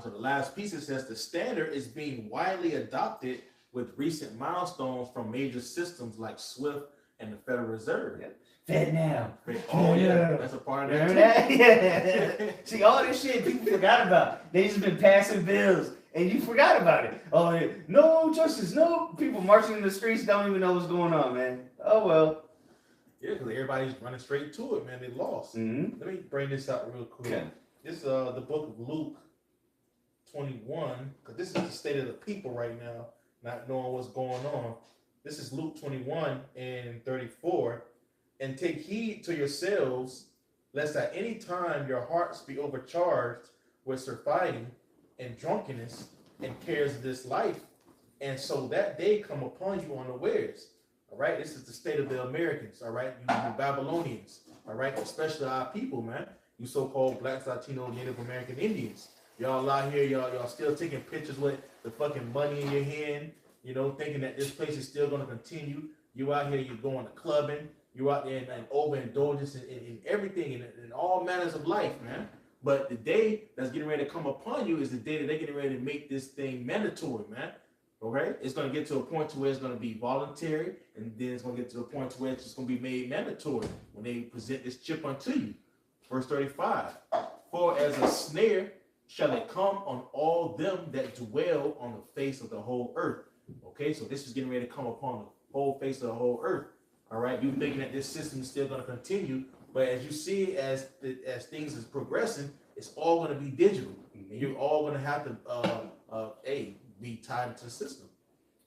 So the last piece, it says the standard is being widely adopted with recent milestones from major systems like SWIFT and the Federal Reserve. Yeah. FedNow. Oh yeah, Yeah. that's a part of that. Remember that? Yeah. See, all this shit people forgot about. They just been passing bills, and you forgot about it. Oh, yeah. No justice, no people marching in the streets don't even know what's going on, man. Oh well. Yeah, because everybody's running straight to it, man. They lost. Mm-hmm. Let me bring this out real quick. Okay. This is the book of Luke 21, because this is the state of the people right now, not knowing what's going on. This is Luke 21 and 34. And take heed to yourselves, lest at any time your hearts be overcharged with surfeiting and drunkenness and cares of this life, And so that day come upon you unawares. All right, this is the state of the Americans. All right, you Babylonians. All right, especially our people, man. You so-called blacks, Latino, Native American Indians. Y'all out here, y'all still taking pictures with the fucking money in your hand. You know, thinking that this place is still gonna continue. You out here, you're going to clubbing. You out there and overindulgence in everything, in all manners of life, man. But the day that's getting ready to come upon you is the day that they're getting ready to make this thing mandatory, man. Okay? It's going to get to a point to where it's going to be voluntary, and then it's going to get to a point to where it's just going to be made mandatory when they present this chip unto you. Verse 35. For as a snare shall it come on all them that dwell on the face of the whole earth. Okay? So this is getting ready to come upon the whole face of the whole earth. All right? You thinking that this system is still going to continue, but as you see, as things is progressing, it's all going to be digital, and you're all going to have to be tied into the system.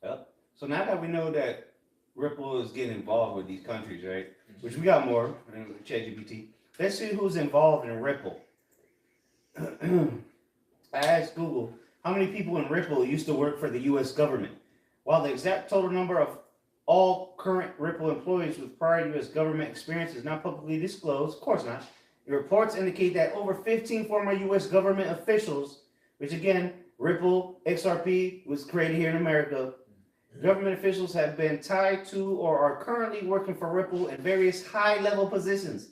Yep. So now that we know that Ripple is getting involved with these countries, right? Which we got more in ChatGPT. Let's see who's involved in Ripple. I asked Google how many people in Ripple used to work for the U.S. government. While the exact total number of all current Ripple employees with prior U.S. government experience is not publicly disclosed, of course not. The reports indicate that over 15 former U.S. government officials, which again, Ripple, XRP was created here in America. Government officials have been tied to or are currently working for Ripple in various high-level positions,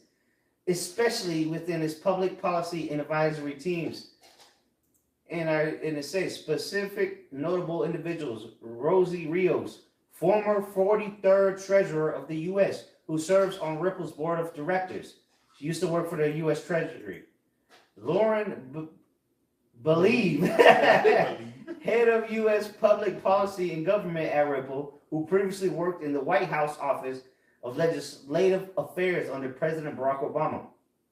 especially within its public policy and advisory teams. And it says specific notable individuals: Rosie Rios, former 43rd Treasurer of the U.S., who serves on Ripple's board of directors. She used to work for the U.S. Treasury. Lauren Believe, head of U.S. public policy and government at Ripple, who previously worked in the White House Office of Legislative Affairs under President Barack Obama.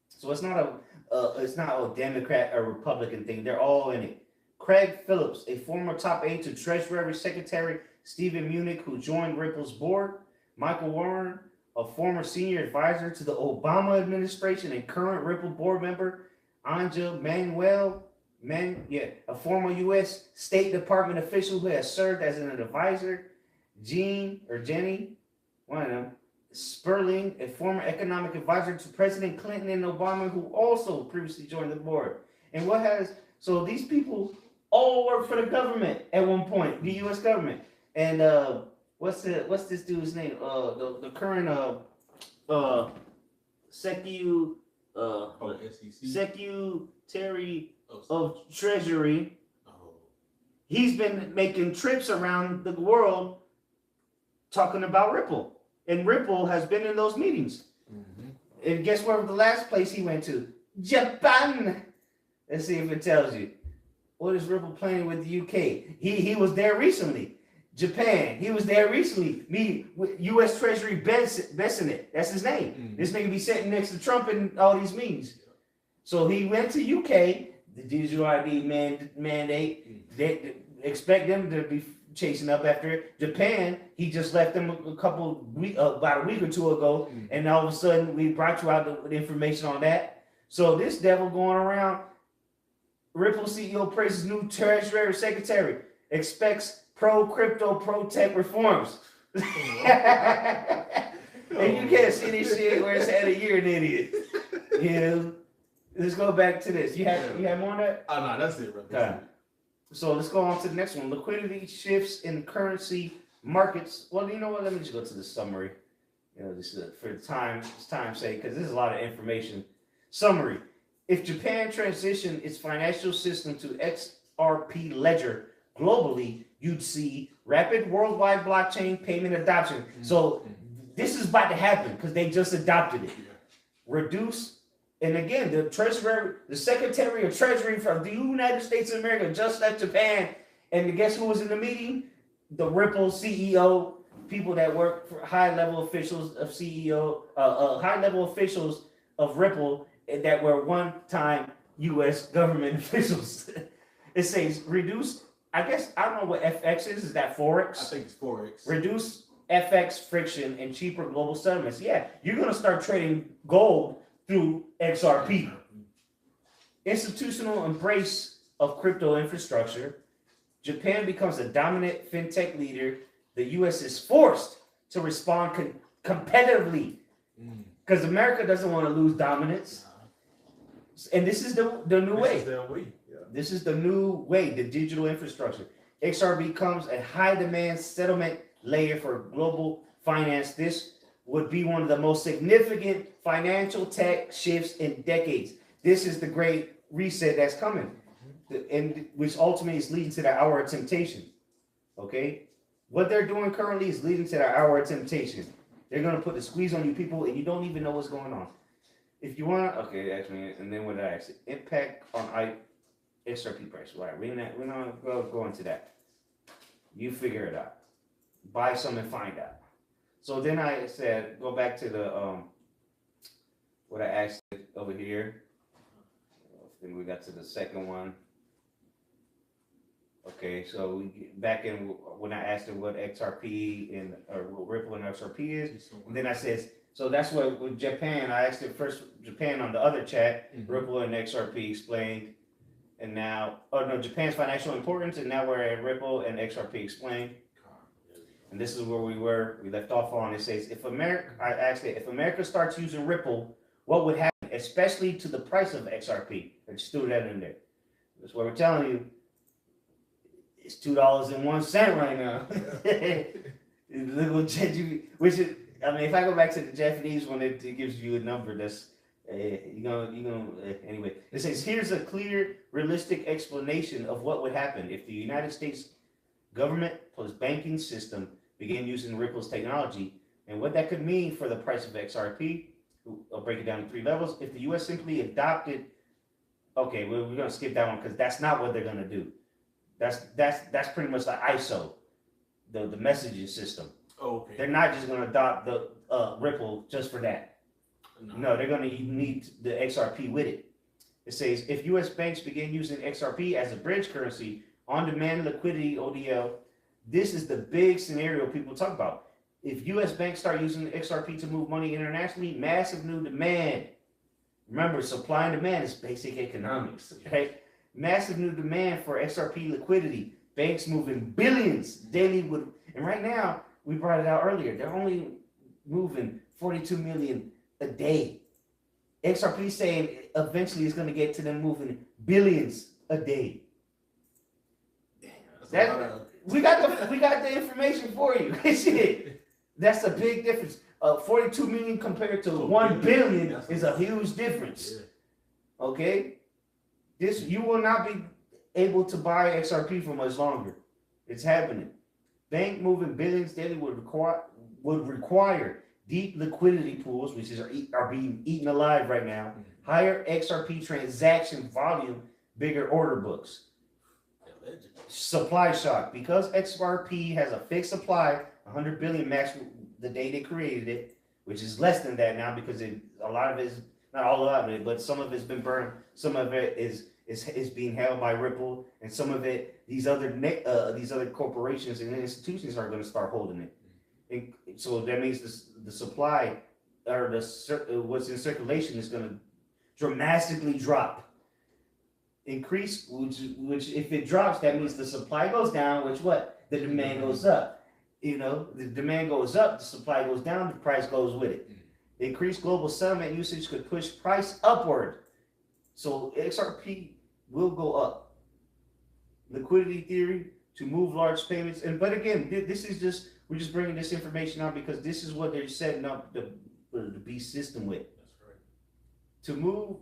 So it's not a Democrat or Republican thing. They're all in it. Craig Phillips, a former top aide to Treasury Secretary Stephen Munich, who joined Ripple's board. Michael Warren, a former senior advisor to the Obama administration and current Ripple board member. Anja Manuel, a former U.S. State Department official who has served as an advisor. Jenny, one of them. Sperling, a former economic advisor to President Clinton and Obama, who also previously joined the board. And so these people all work for the government at one point, the U.S. government. And what's this dude's name? The current Secretary of Treasury. He's been making trips around the world talking about Ripple. And Ripple has been in those meetings. Mm-hmm. And guess where the last place he went to? Japan. Let's see if it tells you. What is Ripple planning with the UK? He was there recently. Japan. He was there recently. Me with U.S. Treasury Bessonnet. That's his name. Mm-hmm. This nigga be sitting next to Trump in all these meetings. So he went to UK. The digital ID mandate. They expect them to be chasing up after it. Japan, he just left them about a week or two ago, and all of a sudden we brought you out the information on that. So this devil going around. Ripple CEO praises new Treasury Secretary, expects pro-crypto, pro-tech reforms. And you can't see this shit where it's had a year, an idiot. Yeah. Let's go back to this. You have more on that? Oh, no, that's it, bro. Okay. So let's go on to the next one. Liquidity shifts in currency markets. Well, you know what? Let me just go to the summary. This is for time's sake, because this is a lot of information. Summary. If Japan transitioned its financial system to XRP ledger globally, you'd see rapid worldwide blockchain payment adoption. Mm-hmm. So this is about to happen because they just adopted it. Yeah. Reduce. And again, the Secretary of Treasury from the United States of America just left Japan. And guess who was in the meeting? The Ripple CEO, people that work for high-level officials of high-level officials of Ripple that were one-time U.S. government officials. It says reduce, I don't know what FX is. Is that Forex? I think it's Forex. Reduce FX friction and cheaper global settlements. Yeah, you're going to start trading gold through XRP. Institutional embrace of crypto infrastructure. Japan becomes a dominant fintech leader, the U.S. is forced to respond competitively because America doesn't want to lose dominance. And this is the new way. This is the new way, the digital infrastructure. XR becomes a high demand settlement layer for global finance. This would be one of the most significant financial tech shifts in decades. This is the great reset that's coming, and which ultimately is leading to the hour of temptation. Okay? What they're doing currently is leading to the hour of temptation. They're going to put the squeeze on you people, and you don't even know what's going on. If you want to, okay, actually, and then what did I ask? Impact on XRP price. Right, we're not go into that. You figure it out. Buy some and find out. So then I said, go back to the what I asked over here. Then we got to the second one. Okay, so we back in when I asked her what XRP and or what Ripple and XRP is, and then I said, so that's what with Japan. I asked it first, Japan on the other chat, Ripple and XRP explained, and now, oh no, Japan's financial importance, and now we're at Ripple and XRP explained. And this is where we left off on. It says, I asked it, if America starts using Ripple, what would happen, especially to the price of XRP? I just threw that in there. That's what we're telling you. It's $2.01 right now. Which is, I mean, if I go back to the Japanese one, it gives you a number that's, anyway. It says, here's a clear, realistic explanation of what would happen if the United States government plus banking system began using Ripple's technology, and what that could mean for the price of XRP. I'll break it down in 3 levels. If the U.S. simply adopted, okay, we're going to skip that one because that's not what they're going to do. That's pretty much like ISO, the messaging system. Oh, okay. They're not just going to adopt the Ripple just for that. No, they're going to need the XRP with it. It says, if U.S. banks begin using XRP as a bridge currency, on-demand liquidity, ODL, this is the big scenario people talk about. If U.S. banks start using XRP to move money internationally, massive new demand. Remember, supply and demand is basic economics, right? Massive new demand for XRP liquidity. Banks moving billions daily and right now, we brought it out earlier, they're only moving 42 million a day. XRP saying eventually it's going to get to them moving billions a day. We got the information for you. That's a big difference. 42 million compared to 1 billion is a huge difference. Okay, you will not be able to buy XRP for much longer. It's happening. Bank moving billions daily would require deep liquidity pools, which are being eaten alive right now. Higher XRP transaction volume, bigger order books. Supply shock, because XRP has a fixed supply, 100 billion max the day they created it, which is less than that now because a lot of it is not all of it, but some of it's been burned. Some of it is being held by Ripple, and some of it these other corporations and institutions are going to start holding it. And so that means the supply or what's in circulation is going to dramatically drop. Increase, which if it drops, that means the supply goes down, which the demand goes up. The demand goes up, the supply goes down, the price goes with it. Increased global settlement usage could push price upward. So XRP will go up. Liquidity theory to move large payments. But again, we're just bringing this information out because this is what they're setting up the beast system with. That's right. To move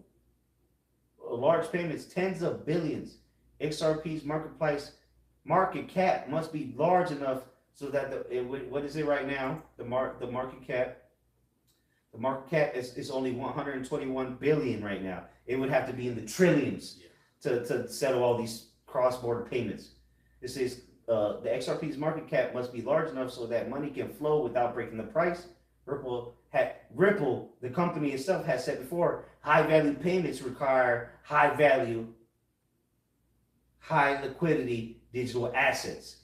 large payments, tens of billions. XRP's market cap must be large enough so that what is it right now? The market cap is only 121 billion right now. It would have to be in the trillions to settle all these cross-border payments. It says the XRP's market cap must be large enough so that money can flow without breaking the price. Ripple, the company itself, has said before, high-value payments require high-value, high-liquidity digital assets.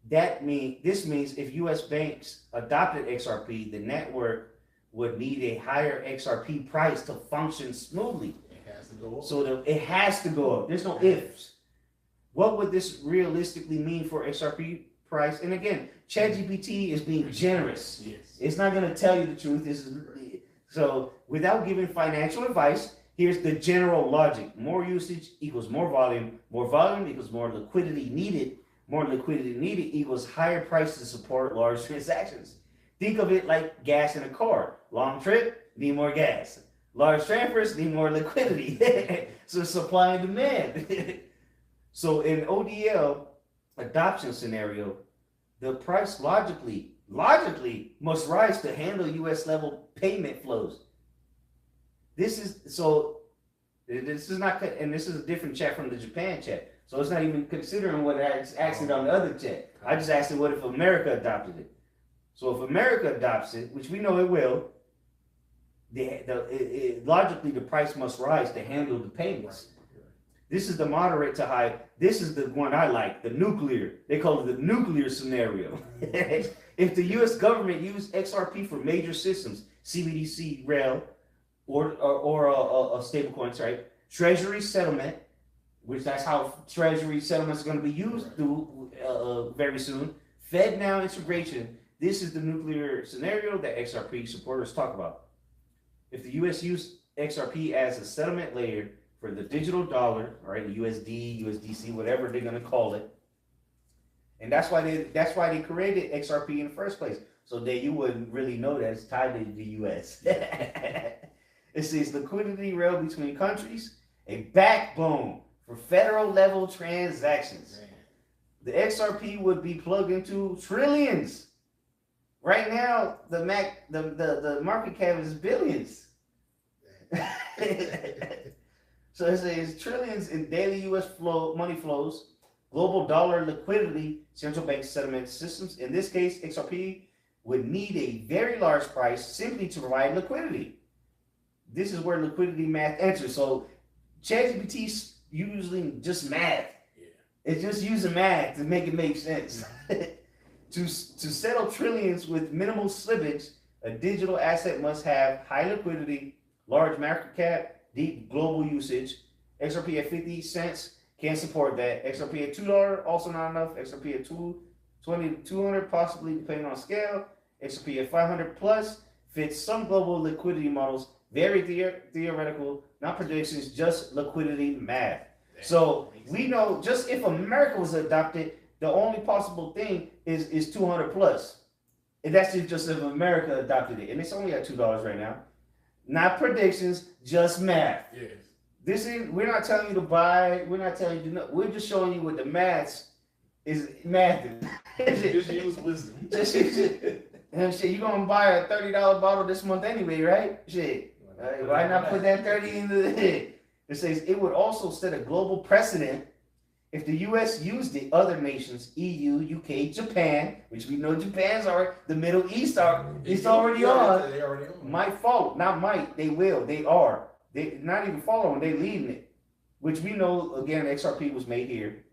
This means if U.S. banks adopted XRP, the network would need a higher XRP price to function smoothly. It has to go up. So it has to go up. There's no ifs. what would this realistically mean for XRP price? And again, ChatGPT is being generous. Yes. It's not going to tell you the truth. So without giving financial advice, here's the general logic. More usage equals more volume equals more liquidity needed. More liquidity needed equals higher price to support large transactions. Think of it like gas in a car. Long trip, need more gas. Large transfers need more liquidity. So supply and demand. So in ODL adoption scenario, the price logically must rise to handle US level payment flows. This is not, and this is a different chat from the Japan chat. So it's not even considering what I asked it on the other chat. I just asked it, what if America adopted it? So if America adopts it, which we know it will, logically the price must rise to handle the payments. This is the moderate to high. This is the one I like, the nuclear. They call it the nuclear scenario. If the U.S. government used XRP for major systems, CBDC, rail, or a stable coins, right? Treasury settlement, which that's how Treasury settlement is going to be used very soon. FedNow integration. This is the nuclear scenario that XRP supporters talk about. If the U.S. used XRP as a settlement layer for the digital dollar, right, USD, USDC, whatever they're going to call it, and that's why they created XRP in the first place, so that you wouldn't really know that it's tied to the U.S. It says liquidity rail between countries, a backbone for federal level transactions. The XRP would be plugged into trillions. Right now, the market cap is billions. So it says trillions in daily U.S. money flows, global dollar liquidity, central bank settlement systems. In this case, XRP would need a very large price simply to provide liquidity. This is where liquidity math enters. So ChatGPT's using just math. Yeah. It's just using math to make it make sense. To settle trillions with minimal slippage, a digital asset must have high liquidity, large market cap, deep global usage. XRP at 50 cents can't support that. XRP at $2 also not enough. XRP at 220 to 200 possibly depending on scale. XRP at 500 plus fits some global liquidity models. Very theoretical, not predictions, just liquidity math. So we know just if America was adopted, the only possible thing is 200 plus. And that's just if America adopted it. And it's only at $2 right now. Not predictions, just math. Yes. We're not telling you to buy, we're not telling you to know, we're just showing you what the math is. Just use wisdom. And shit, you're gonna buy a $30 bottle this month anyway, right? Shit. Why not put that 30 in the It says it would also set a global precedent if the U.S. used it. Other nations, EU, UK, Japan, which we know Japan's are the Middle East it's already on. They already on. Might follow, not might. They will. They are. They not even following. They leading it, which we know. Again, XRP was made here.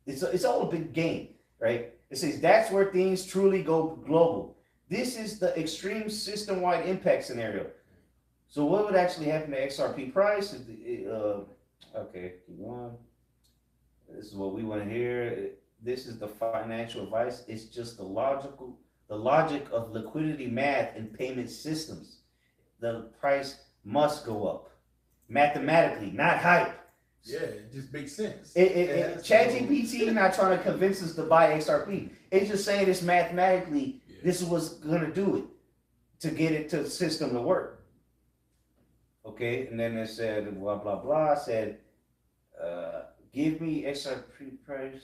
It's all a big game, right? It says that's where things truly go global. This is the extreme system-wide impact scenario. So what would actually happen to XRP price? Okay, keep going. This is what we want to hear. This is the financial advice. It's just the logic of liquidity math and payment systems. The price must go up mathematically, not hype. Yeah, it just makes sense. ChatGPT not trying to convince us to buy XRP. It's just saying it's mathematically. Yeah. This is what's gonna do it to get it to the system to work. Okay, and then it said blah blah blah. Said, give me XRP price.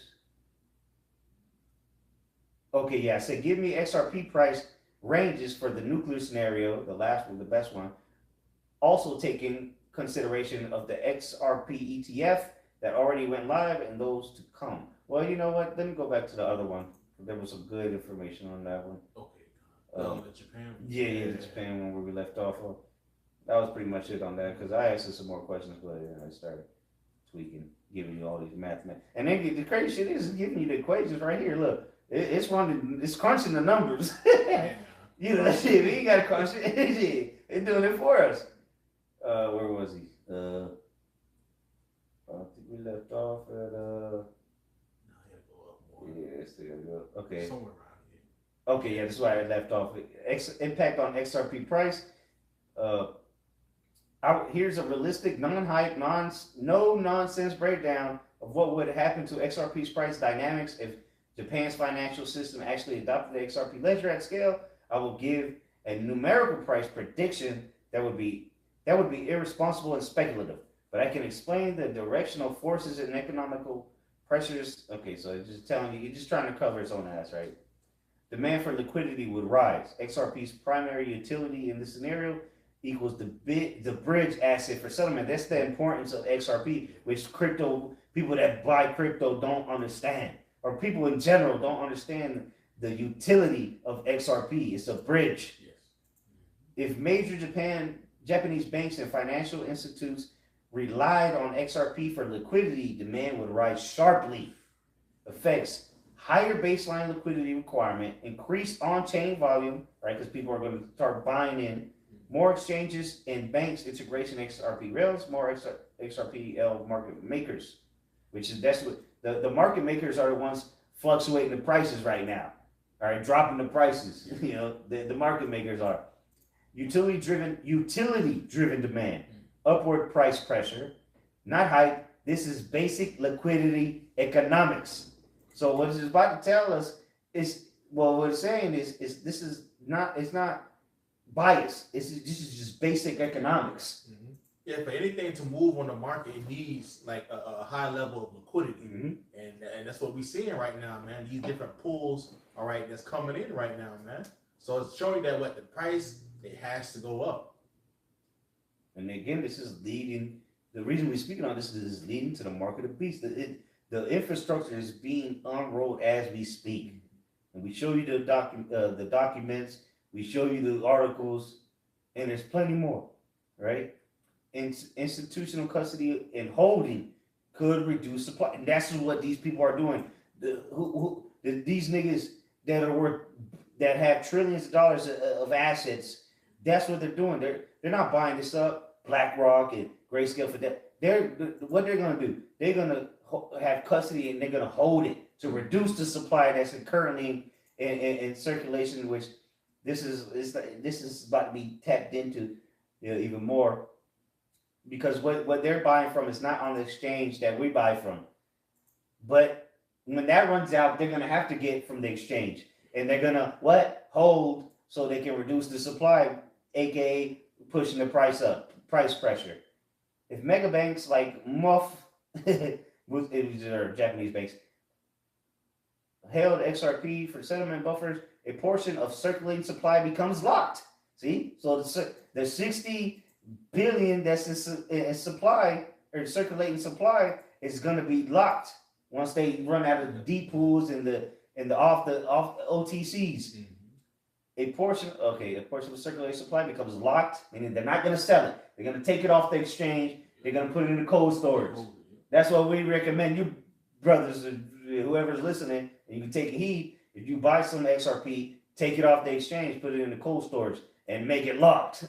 Okay, yeah, I said give me XRP price ranges for the nuclear scenario, the last one, the best one. Also taking consideration of the XRP ETF that already went live and those to come. Well, you know what? Let me go back to the other one. There was some good information on that one. Okay. The Japan one. Yeah, the Japan one where we left off of. That was pretty much it on that because I asked some more questions, but I started tweaking, giving you all these mathematics. And then the crazy shit is giving you the equations right here. Look, it's crunching the numbers. You know, shit, we ain't got to crunch it. It's doing it for us. Where was he? I think we We left off at No, he had to go up more. yeah, it's still good. Okay. Somewhere around here. Okay, yeah, that's why I left off. Impact on XRP price. Here's a realistic, non-hype, no nonsense breakdown of what would happen to XRP's price dynamics if Japan's financial system actually adopted the XRP ledger at scale. I will give a numerical price prediction that would be irresponsible and speculative, but I can explain the directional forces and economical pressures. Okay, so it's just telling you, you're just trying to cover its own ass, right? Demand for liquidity would rise. XRP's primary utility in this scenario equals the bridge asset for settlement. That's the importance of XRP, which crypto people that buy crypto don't understand, or people in general don't understand the utility of XRP. It's a bridge. Yes. If major Japanese banks and financial institutes relied on XRP for liquidity, demand would rise sharply. Effects: higher baseline liquidity requirement, increased on-chain volume, right? Because people are going to start buying in. More exchanges and banks integration XRP rails, more XRPL market makers, that's what the market makers are the ones fluctuating the prices right now. All right, dropping the prices. You know, the market makers are. Utility driven demand, upward price pressure, not hype. This is basic liquidity economics. So what it's about to tell us is, well, what it's saying is this is not, it's not bias. This is just basic economics. Mm-hmm. Yeah, for anything to move on the market, it needs like a high level of liquidity, and that's what we're seeing right now, man. These different pools, all right, that's coming in right now, man. So it's showing that what the price it has to go up. And again, this is leading. The reason we're speaking on this is leading to the market of beasts. The infrastructure is being unrolled as we speak, and we show you the documents. We show you the articles, and there's plenty more, right? Institutional custody and holding could reduce supply, and that's what these people are doing. These niggas that have trillions of dollars of assets, that's what they're doing. They're not buying this up. BlackRock and Grayscale for that. What they're gonna do? They're gonna have custody and they're gonna hold it to reduce the supply that's currently in circulation, which. This is about to be tapped into, even more, because what they're buying from is not on the exchange that we buy from. But when that runs out, they're gonna have to get from the exchange, and they're gonna hold so they can reduce the supply, aka pushing the price up, price pressure. If mega banks like Muff, or Japanese banks, held XRP for settlement buffers, a portion of circulating supply becomes locked. See, so the 60 billion that's in supply or circulating supply is going to be locked once they run out of the deep pools and the off the OTCs. Mm-hmm. A portion of circulating supply becomes locked, meaning they're not going to sell it. They're going to take it off the exchange. They're going to put it in the cold storage. That's what we recommend you brothers, whoever's listening, and you can take heed. If you buy some XRP, take it off the exchange, put it in the cold storage, and make it locked.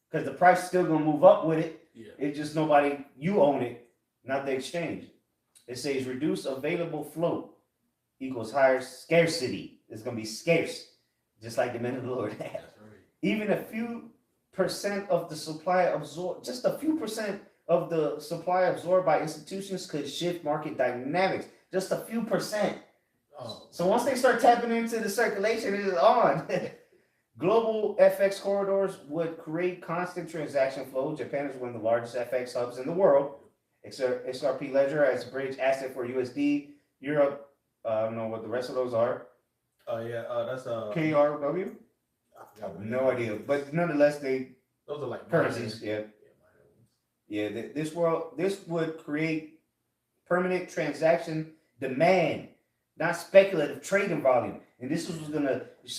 Because the price is still going to move up with it. Yeah. It's just you own it, not the exchange. It says reduce available float equals higher scarcity. It's going to be scarce, just like the men of the Lord have. Right. Even a few percent of the supply absorbed, just a few percent of the supply absorbed by institutions could shift market dynamics. Just a few percent. Oh. So once they start tapping into the circulation, it is on. Global FX corridors would create constant transaction flow. Japan is one of the largest FX hubs in the world. XRP ledger as a bridge asset for USD. Europe, I don't know what the rest of those are. That's KRW. I have no idea, but nonetheless, those are like currencies. This would create permanent transaction demand, not speculative trading volume. And this was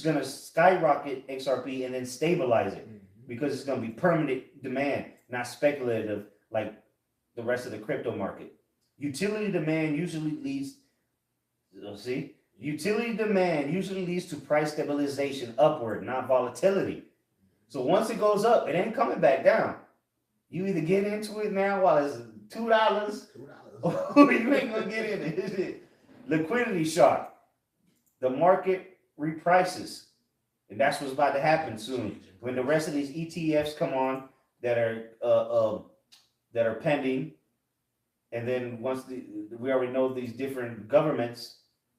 gonna skyrocket XRP and then stabilize it, because it's gonna be permanent demand, not speculative like the rest of the crypto market. Utility demand usually leads to price stabilization upward, not volatility. So once it goes up, it ain't coming back down. You either get into it now while it's $2, You ain't gonna get in it. Liquidity shock. The market reprices. And that's what's about to happen soon. When the rest of these ETFs come on that are pending, and then once we already know these different governments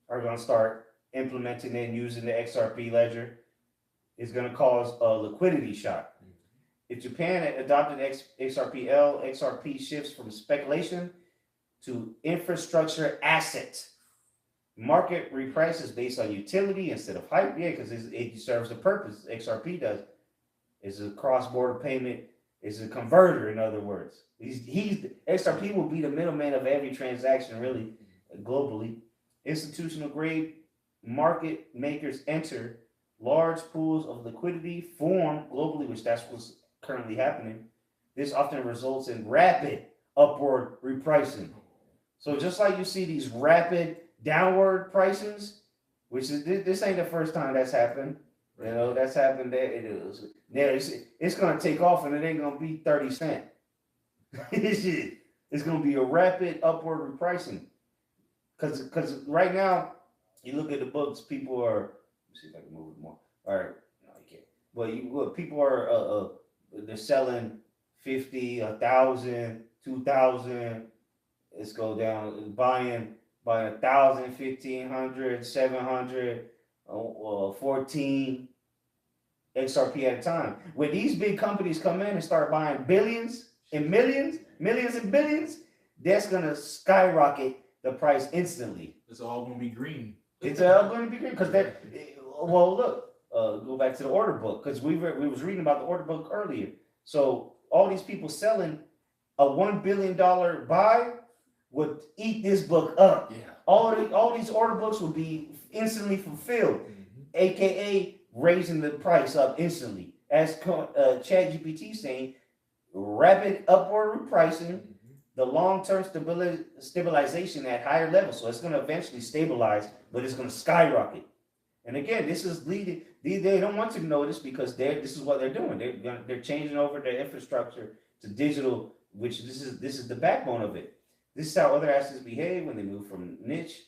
are going to start implementing and using the XRP ledger, it's going to cause a liquidity shock. If Japan adopted XRPL, XRP shifts from speculation to infrastructure asset. Market reprices based on utility instead of hype. Yeah, because it serves a purpose. XRP does. It's a cross-border payment. It's a converter, in other words. XRP will be the middleman of every transaction, really, globally. Institutional grade market makers enter. Large pools of liquidity form globally, which that's what's currently happening. This often results in rapid upward repricing. So just like you see these rapid downward pricings, which is this ain't the first time that's happened. You know, that's happened there. It is. Yeah, it's gonna take off and it ain't gonna be 30 cents. It's gonna be a rapid upward repricing. Cause right now, you look at the books, people are, let me see if I can move it more. All right, no, you can't. But people are they're selling 50, 1,000, 2,000. Let's go down, buying 1,000, 1,500, 700, 14 XRP at a time. When these big companies come in and start buying billions and millions and billions, that's gonna skyrocket the price instantly. It's all gonna be green. It's all going to be green because that. Well, look, go back to the order book because we was reading about the order book earlier. So all these people selling a $1 billion buy would eat this book up. Yeah. All these order books would be instantly fulfilled, aka raising the price up instantly. As ChatGPT saying, rapid upward repricing, the long-term stabilization at higher levels. So it's going to eventually stabilize, but it's going to skyrocket. And again, this is leading. They don't want to know this because this is what they're doing. They're changing over their infrastructure to digital, which this is the backbone of it. This is how other assets behave when they move from niche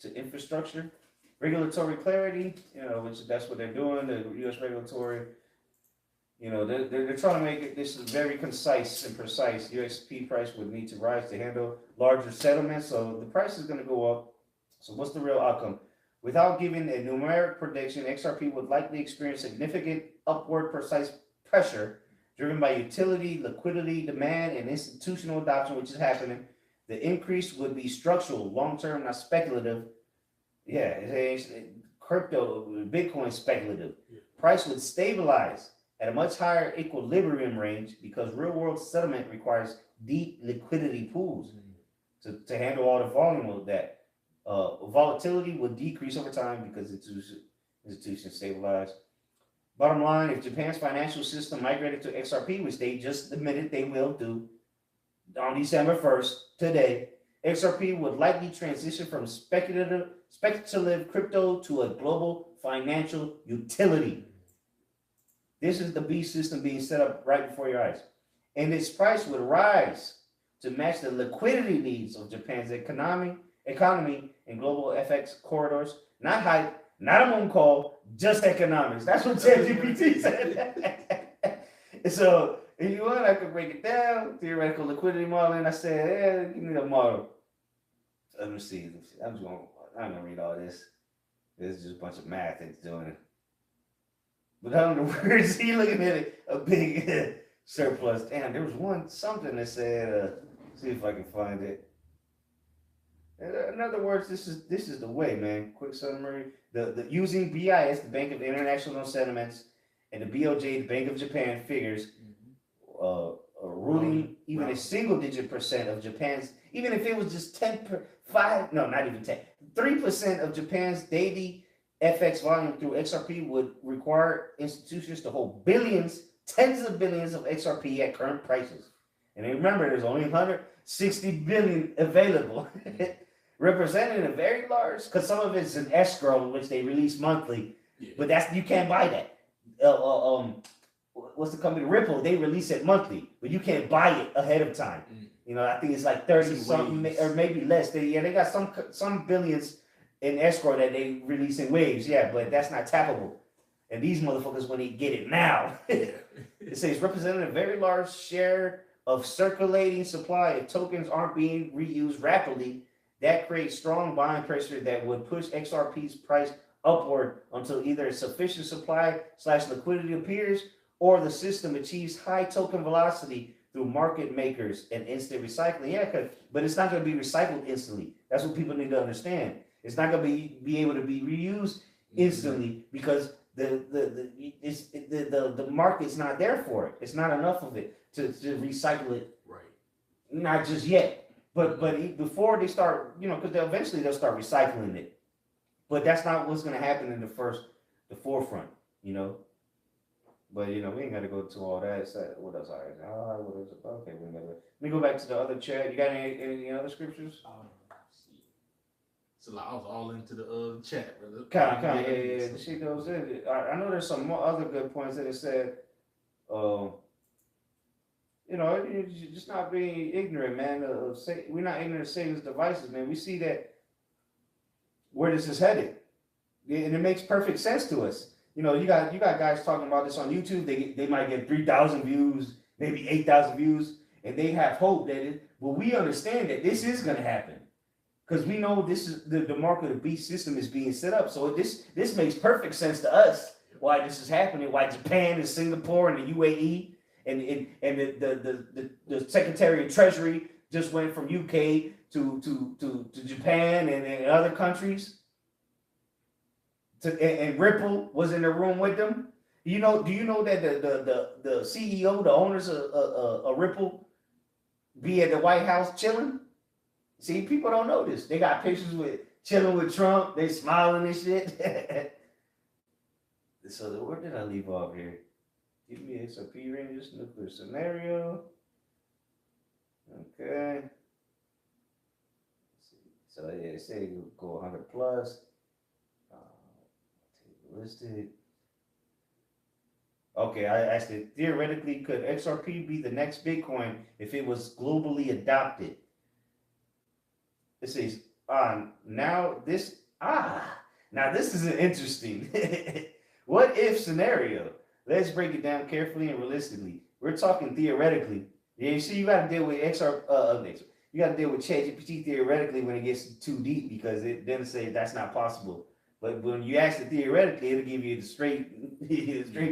to infrastructure. Regulatory clarity, which that's what they're doing. The U.S. regulatory, they're trying to make it. This is very concise and precise. USP price would need to rise to handle larger settlements, so the price is going to go up. So what's the real outcome? Without giving a numeric prediction, XRP would likely experience significant upward precise pressure driven by utility, liquidity, demand, and institutional adoption, which is happening. The increase would be structural, long-term, not speculative. Yeah, crypto, Bitcoin speculative. Price would stabilize at a much higher equilibrium range because real-world settlement requires deep liquidity pools to handle all the volume of that. Volatility would decrease over time because institutions stabilize. Bottom line, if Japan's financial system migrated to XRP, which they just admitted they will do on December 1st, today, XRP would likely transition from speculative crypto to a global financial utility. This is the beast system being set up right before your eyes. And its price would rise to match the liquidity needs of Japan's economy and global FX corridors. Not hype, not a moon call, just economics. That's what ChatGPT said. So if you want, I could break it down. Theoretical liquidity modeling. I said, give me the model. Let me see. I'm not gonna read all this. This is just a bunch of math that's doing it. But I don't know where is he looking at it? A big surplus. Damn, there was something that said, see if I can find it. In other words, this is the way, man. Quick summary: the using BIS, the Bank of International Settlements, and the BOJ, the Bank of Japan, figures ruling even a single-digit percent of Japan's, even if it was just 3% of Japan's daily FX volume through XRP would require institutions to hold billions, tens of billions of XRP at current prices. And remember, there's only 160 billion available. Representing a very large, because some of it's an escrow, which they release monthly, but you can't buy that. what's the company? Ripple, they release it monthly, but you can't buy it ahead of time. You know, I think it's like 30 something or maybe less. They got some billions in escrow that they release in waves, but that's not tappable. And these motherfuckers, when they get it now, it says representing a very large share of circulating supply of tokens aren't being reused rapidly. That creates strong buying pressure that would push XRP's price upward until either a sufficient supply / liquidity appears or the system achieves high token velocity through market makers and instant recycling. But it's not going to be recycled instantly. That's what people need to understand. It's not going to be able to be reused instantly because the market's not there for it. It's not enough of it to recycle it. Right. Not just yet. But before they start, because eventually they'll start recycling it. But that's not what's going to happen in the forefront, But we ain't got to go to all that. What else? What is it? Okay, let me go back to the other chat. You got any other scriptures? So I was all into the chat, brother. Yeah. She goes in. I know there's some more other good points that it said. You're just not being ignorant, man. We're not ignorant of Satan's devices, man. We see that where this is headed, and it makes perfect sense to us. You got guys talking about this on YouTube. They might get 3,000 views, maybe 8,000 views, and they have hope that we understand that this is going to happen because we know this is the mark of the beast system is being set up. So this makes perfect sense to us why this is happening. Why Japan and Singapore and the UAE. And the Secretary of Treasury just went from UK to Japan and other countries. And Ripple was in the room with them. Do you know that the CEO, the owners of Ripple, be at the White House chilling? See, people don't know this. They got pictures with chilling with Trump. They smiling and shit. So where did I leave off here? Give me XRP ranges, nuclear scenario. Okay. So it say go 100 plus. Listed. Okay, I asked it. Theoretically, could XRP be the next Bitcoin if it was globally adopted? It says, now this is an interesting what if scenario. Let's break it down carefully and realistically. We're talking theoretically. Yeah, you see, you got to deal with you got to deal with ChatGPT theoretically when it gets too deep because then it says that's not possible. But when you ask it theoretically, it'll give you the straight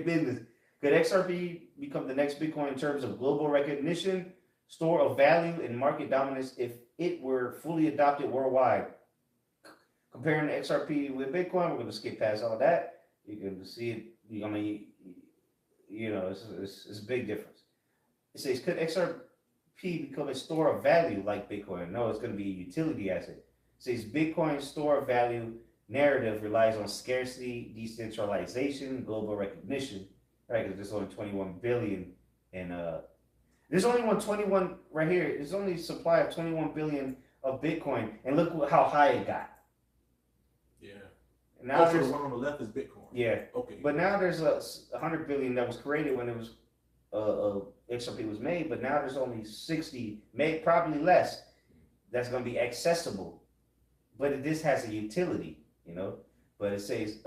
business. Could XRP become the next Bitcoin in terms of global recognition, store of value, and market dominance if it were fully adopted worldwide? Comparing the XRP with Bitcoin, we're going to skip past all that. You can see it. It's a big difference. It says, could XRP become a store of value like Bitcoin? No, it's going to be a utility asset. It says Bitcoin's store of value narrative relies on scarcity, decentralization, global recognition, right? Because there's only 21 billion, and there's only 21 right here. There's only a supply of 21 billion of Bitcoin, and look how high it got. Yeah. And now the one on the left is Bitcoin. Yeah. Okay. But now there's 100 billion that was created when it was XRP was made, but now there's only 60, maybe probably less, that's going to be accessible. But this has a utility. But it says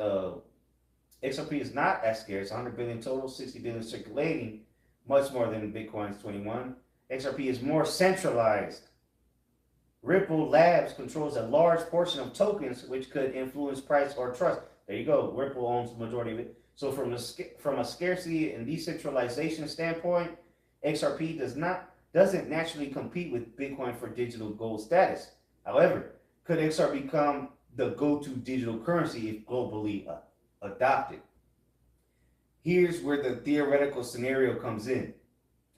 XRP is not as scarce, 100 billion total, 60 billion circulating, much more than Bitcoin's 21. XRP is more centralized. Ripple Labs controls a large portion of tokens, which could influence price or trust. There you go. Ripple owns the majority of it. So from a scarcity and decentralization standpoint, XRP doesn't naturally compete with Bitcoin for digital gold status. However, could XRP become the go-to digital currency if globally adopted? Here's where the theoretical scenario comes in.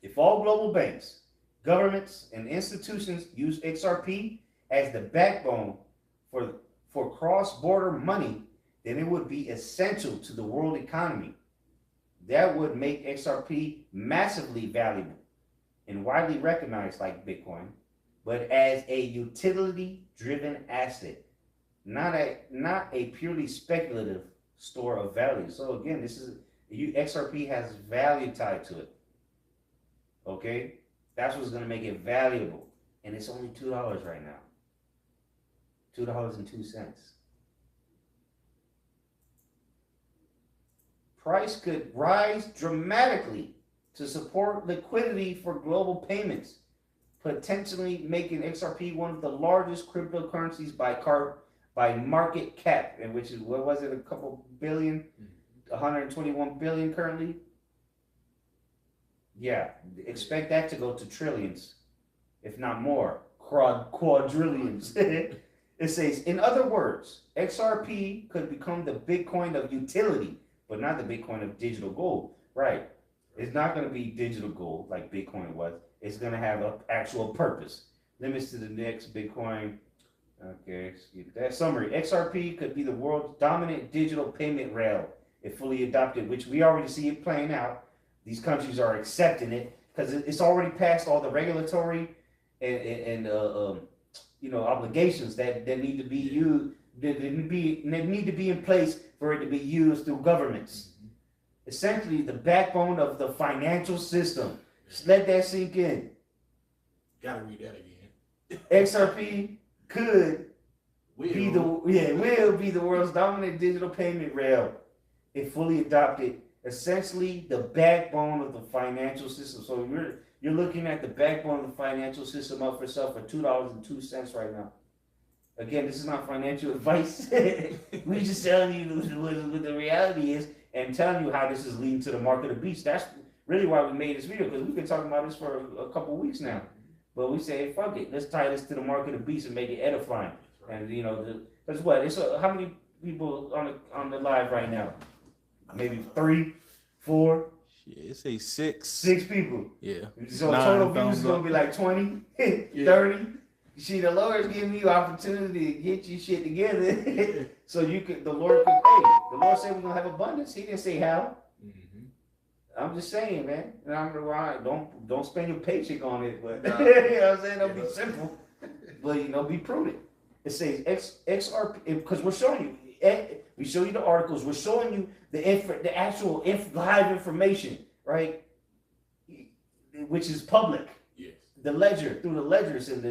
If all global banks, governments, and institutions use XRP as the backbone for cross-border money, then it would be essential to the world economy. That would make XRP massively valuable and widely recognized like Bitcoin, but as a utility-driven asset, not a purely speculative store of value. So again, this XRP has value tied to it. Okay? That's what's going to make it valuable. And it's only $2 right now. $2.02. Price could rise dramatically to support liquidity for global payments, potentially making XRP one of the largest cryptocurrencies by market cap, and which is, what was it, a couple billion, 121 billion currently. Yeah, expect that to go to trillions, if not more, quadrillions. It says, in other words, XRP could become the Bitcoin of utility, but not the Bitcoin of digital gold. Right. It's not going to be digital gold like Bitcoin was. It's going to have an actual purpose. Limits to the next Bitcoin. Okay, that summary. XRP could be the world's dominant digital payment rail if fully adopted, which we already see it playing out. These countries are accepting it because it's already passed all the regulatory and obligations that need to be used, that need to be in place for it to be used through governments. Essentially, the backbone of the financial system. Just let that sink in. Gotta read that again. XRP will be the world's dominant digital payment rail if fully adopted. Essentially, the backbone of the financial system. So you're looking at the backbone of the financial system up for sale for $2.02 right now. Again, this is not financial advice. We're just telling you what the reality is and telling you how this is leading to the mark of the beast. That's really why we made this video, because we've been talking about this for a couple weeks now. But we say, hey, fuck it, let's tie this to the mark of the beast and make it edifying. Right. And that's what it's. How many people on the live right now? Maybe 3, 4. Yeah, it say 6. 6 people. Yeah. So total views is gonna be like 20, 30. See, the Lord's giving you opportunity to get your shit together. So you could, the Lord said we're gonna have abundance. He didn't say how. I'm just saying, man. And I'm right. Don't spend your paycheck on it, but you know what I'm saying? Don't be simple. But be prudent. It says XRP because we're showing you. We show you the articles. We're showing you the actual live information, right? Which is public. Yes. The ledger, through the ledgers and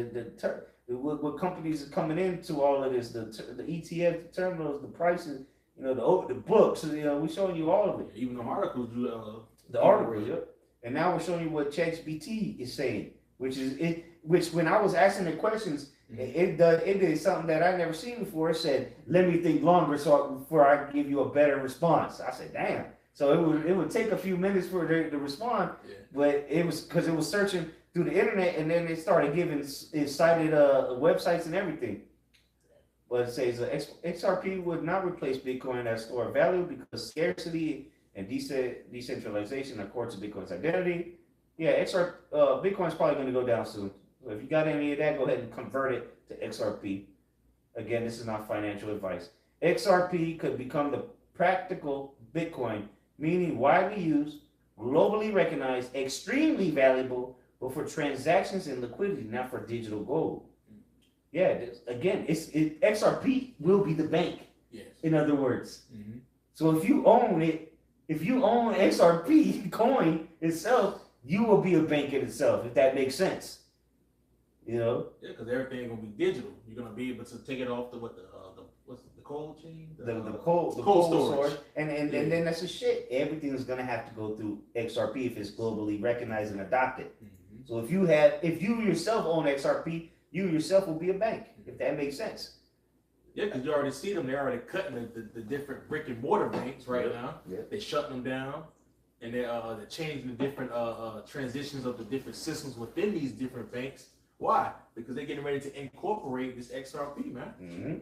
what companies are coming into all of this, the ETF, the terminals, the prices, the books. We're showing you all of it. Even the articles. The articles, yep. And now we're showing you what ChatGPT is saying, which when I was asking the questions, it did something that I never seen before. It said, "Let me think longer before I give you a better response." I said, "Damn!" So it would take a few minutes for it to respond, but it was because it was searching through the internet, and then it started it cited websites and everything. But it says XRP would not replace Bitcoin as store of value because scarcity and decentralization are core to Bitcoin's identity. Yeah, Bitcoin's probably going to go down soon. So if you got any of that, go ahead and convert it to XRP. Again, this is not financial advice. XRP could become the practical Bitcoin, meaning widely used, globally recognized, extremely valuable, but for transactions and liquidity, not for digital gold. Yeah, XRP will be the bank. Yes. In other words. Mm-hmm. So if you own it, if you own XRP coin itself, you will be a bank in itself, if that makes sense. Yeah, because everything gonna be digital. You're gonna be able to take it off the cold chain, the cold storage, and then that's the shit. Everything is gonna have to go through XRP if it's globally recognized and adopted. Mm-hmm. So if you yourself own XRP, you yourself will be a bank, if that makes sense. Yeah, because you already see them. They're already cutting the different brick and mortar banks right now. Yeah. They're shutting them down, and they're changing the different transitions of the different systems within these different banks. Why? Because they're getting ready to incorporate this XRP, man. Mm-hmm.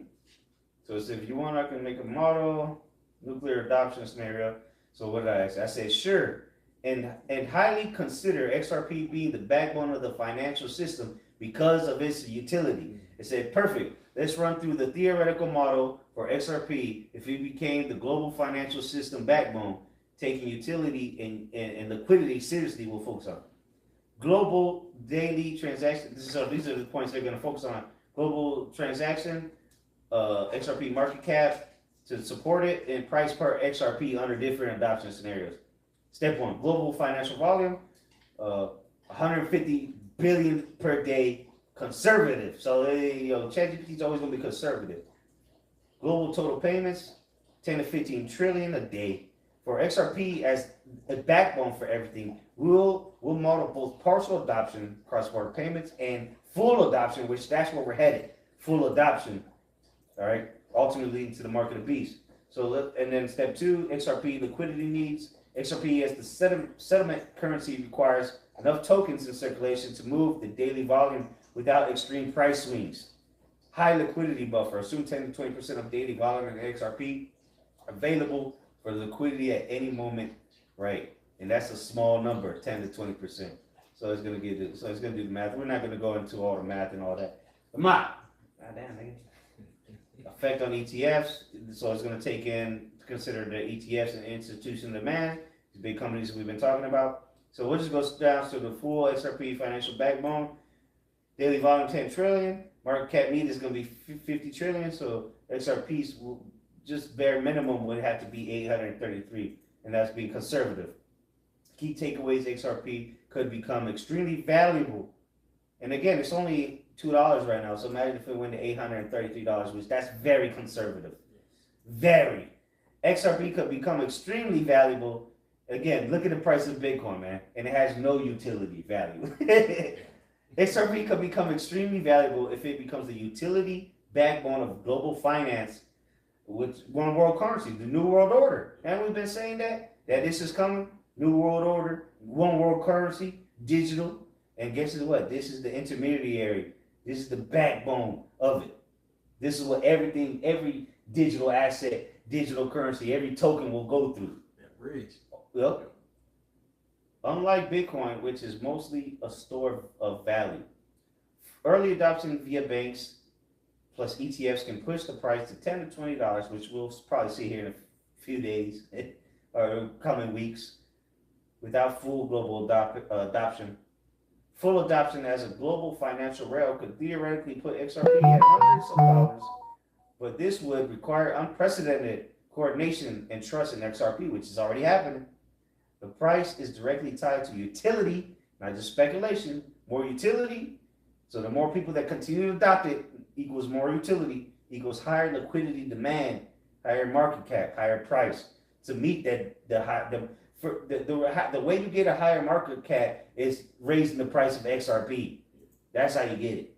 So if you want, I can make a model nuclear adoption scenario. So what did I ask? I said sure, and highly consider XRP being the backbone of the financial system because of its utility. It said perfect. Let's run through the theoretical model for XRP if it became the global financial system backbone, taking utility and liquidity seriously. We'll focus on global daily transactions. So these are the points they're going to focus on. Global transaction, XRP market cap, to support it in price per XRP under different adoption scenarios. Step 1, global financial volume, 150 billion per day, conservative. So ChatGPT is always going to be conservative. Global total payments, 10 to 15 trillion a day. For XRP as a backbone for everything, we'll model both partial adoption, cross-border payments, and full adoption, which that's where we're headed. Full adoption, all right, ultimately leading to the market of beast. So, and then step 2, XRP liquidity needs. XRP as the settlement currency requires enough tokens in circulation to move the daily volume without extreme price swings. High liquidity buffer. Assume 10 to 20% of daily volume in XRP available for liquidity at any moment, right? And that's a small number, 10 to 20%. So it's gonna do the math. We're not gonna go into all the math and all that. The math. Goddamn, nigga. Effect on ETFs. So it's gonna take in consider the ETFs and institutional demand. These big companies we've been talking about. So we'll just go down to the full XRP financial backbone. Daily volume 10 trillion. Market cap need is going to be 50 trillion. So XRPs will just bare minimum would have to be 833, and that's being conservative. Key takeaways: XRP could become extremely valuable. And again, it's only $2 right now. So imagine if it went to $833, which that's very conservative. Very. XRP could become extremely valuable. Again, look at the price of Bitcoin, man, and it has no utility value. XRP could become extremely valuable if it becomes the utility backbone of global finance with one world currency, the new world order. And we've been saying that this is coming, new world order, one world currency, digital. And guess what? This is the intermediary. This is the backbone of it. This is what every digital asset, digital currency, every token will go through. That bridge. Yep. Unlike Bitcoin, which is mostly a store of value, early adoption via banks plus ETFs can push the price to $10 to $20, which we'll probably see here in a few days or coming weeks, without full global adoption. Full adoption as a global financial rail could theoretically put XRP at hundreds of dollars, but this would require unprecedented coordination and trust in XRP, which is already happening. The price is directly tied to utility, not just speculation. More utility, so the more people that continue to adopt it equals more utility, equals higher liquidity demand, higher market cap, higher price. To meet that, the way you get a higher market cap is raising the price of XRP. That's how you get it.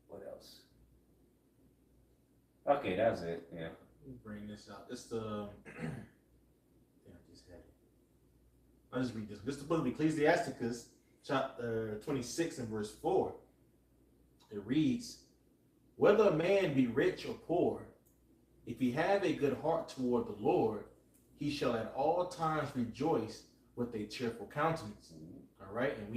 What else? Okay, that's it. Yeah. Bring this out. It's the. I'll just read this. This is the book of Ecclesiasticus, chapter 26 and verse 4. It reads, whether a man be rich or poor, if he have a good heart toward the Lord, he shall at all times rejoice with a cheerful countenance. All right, and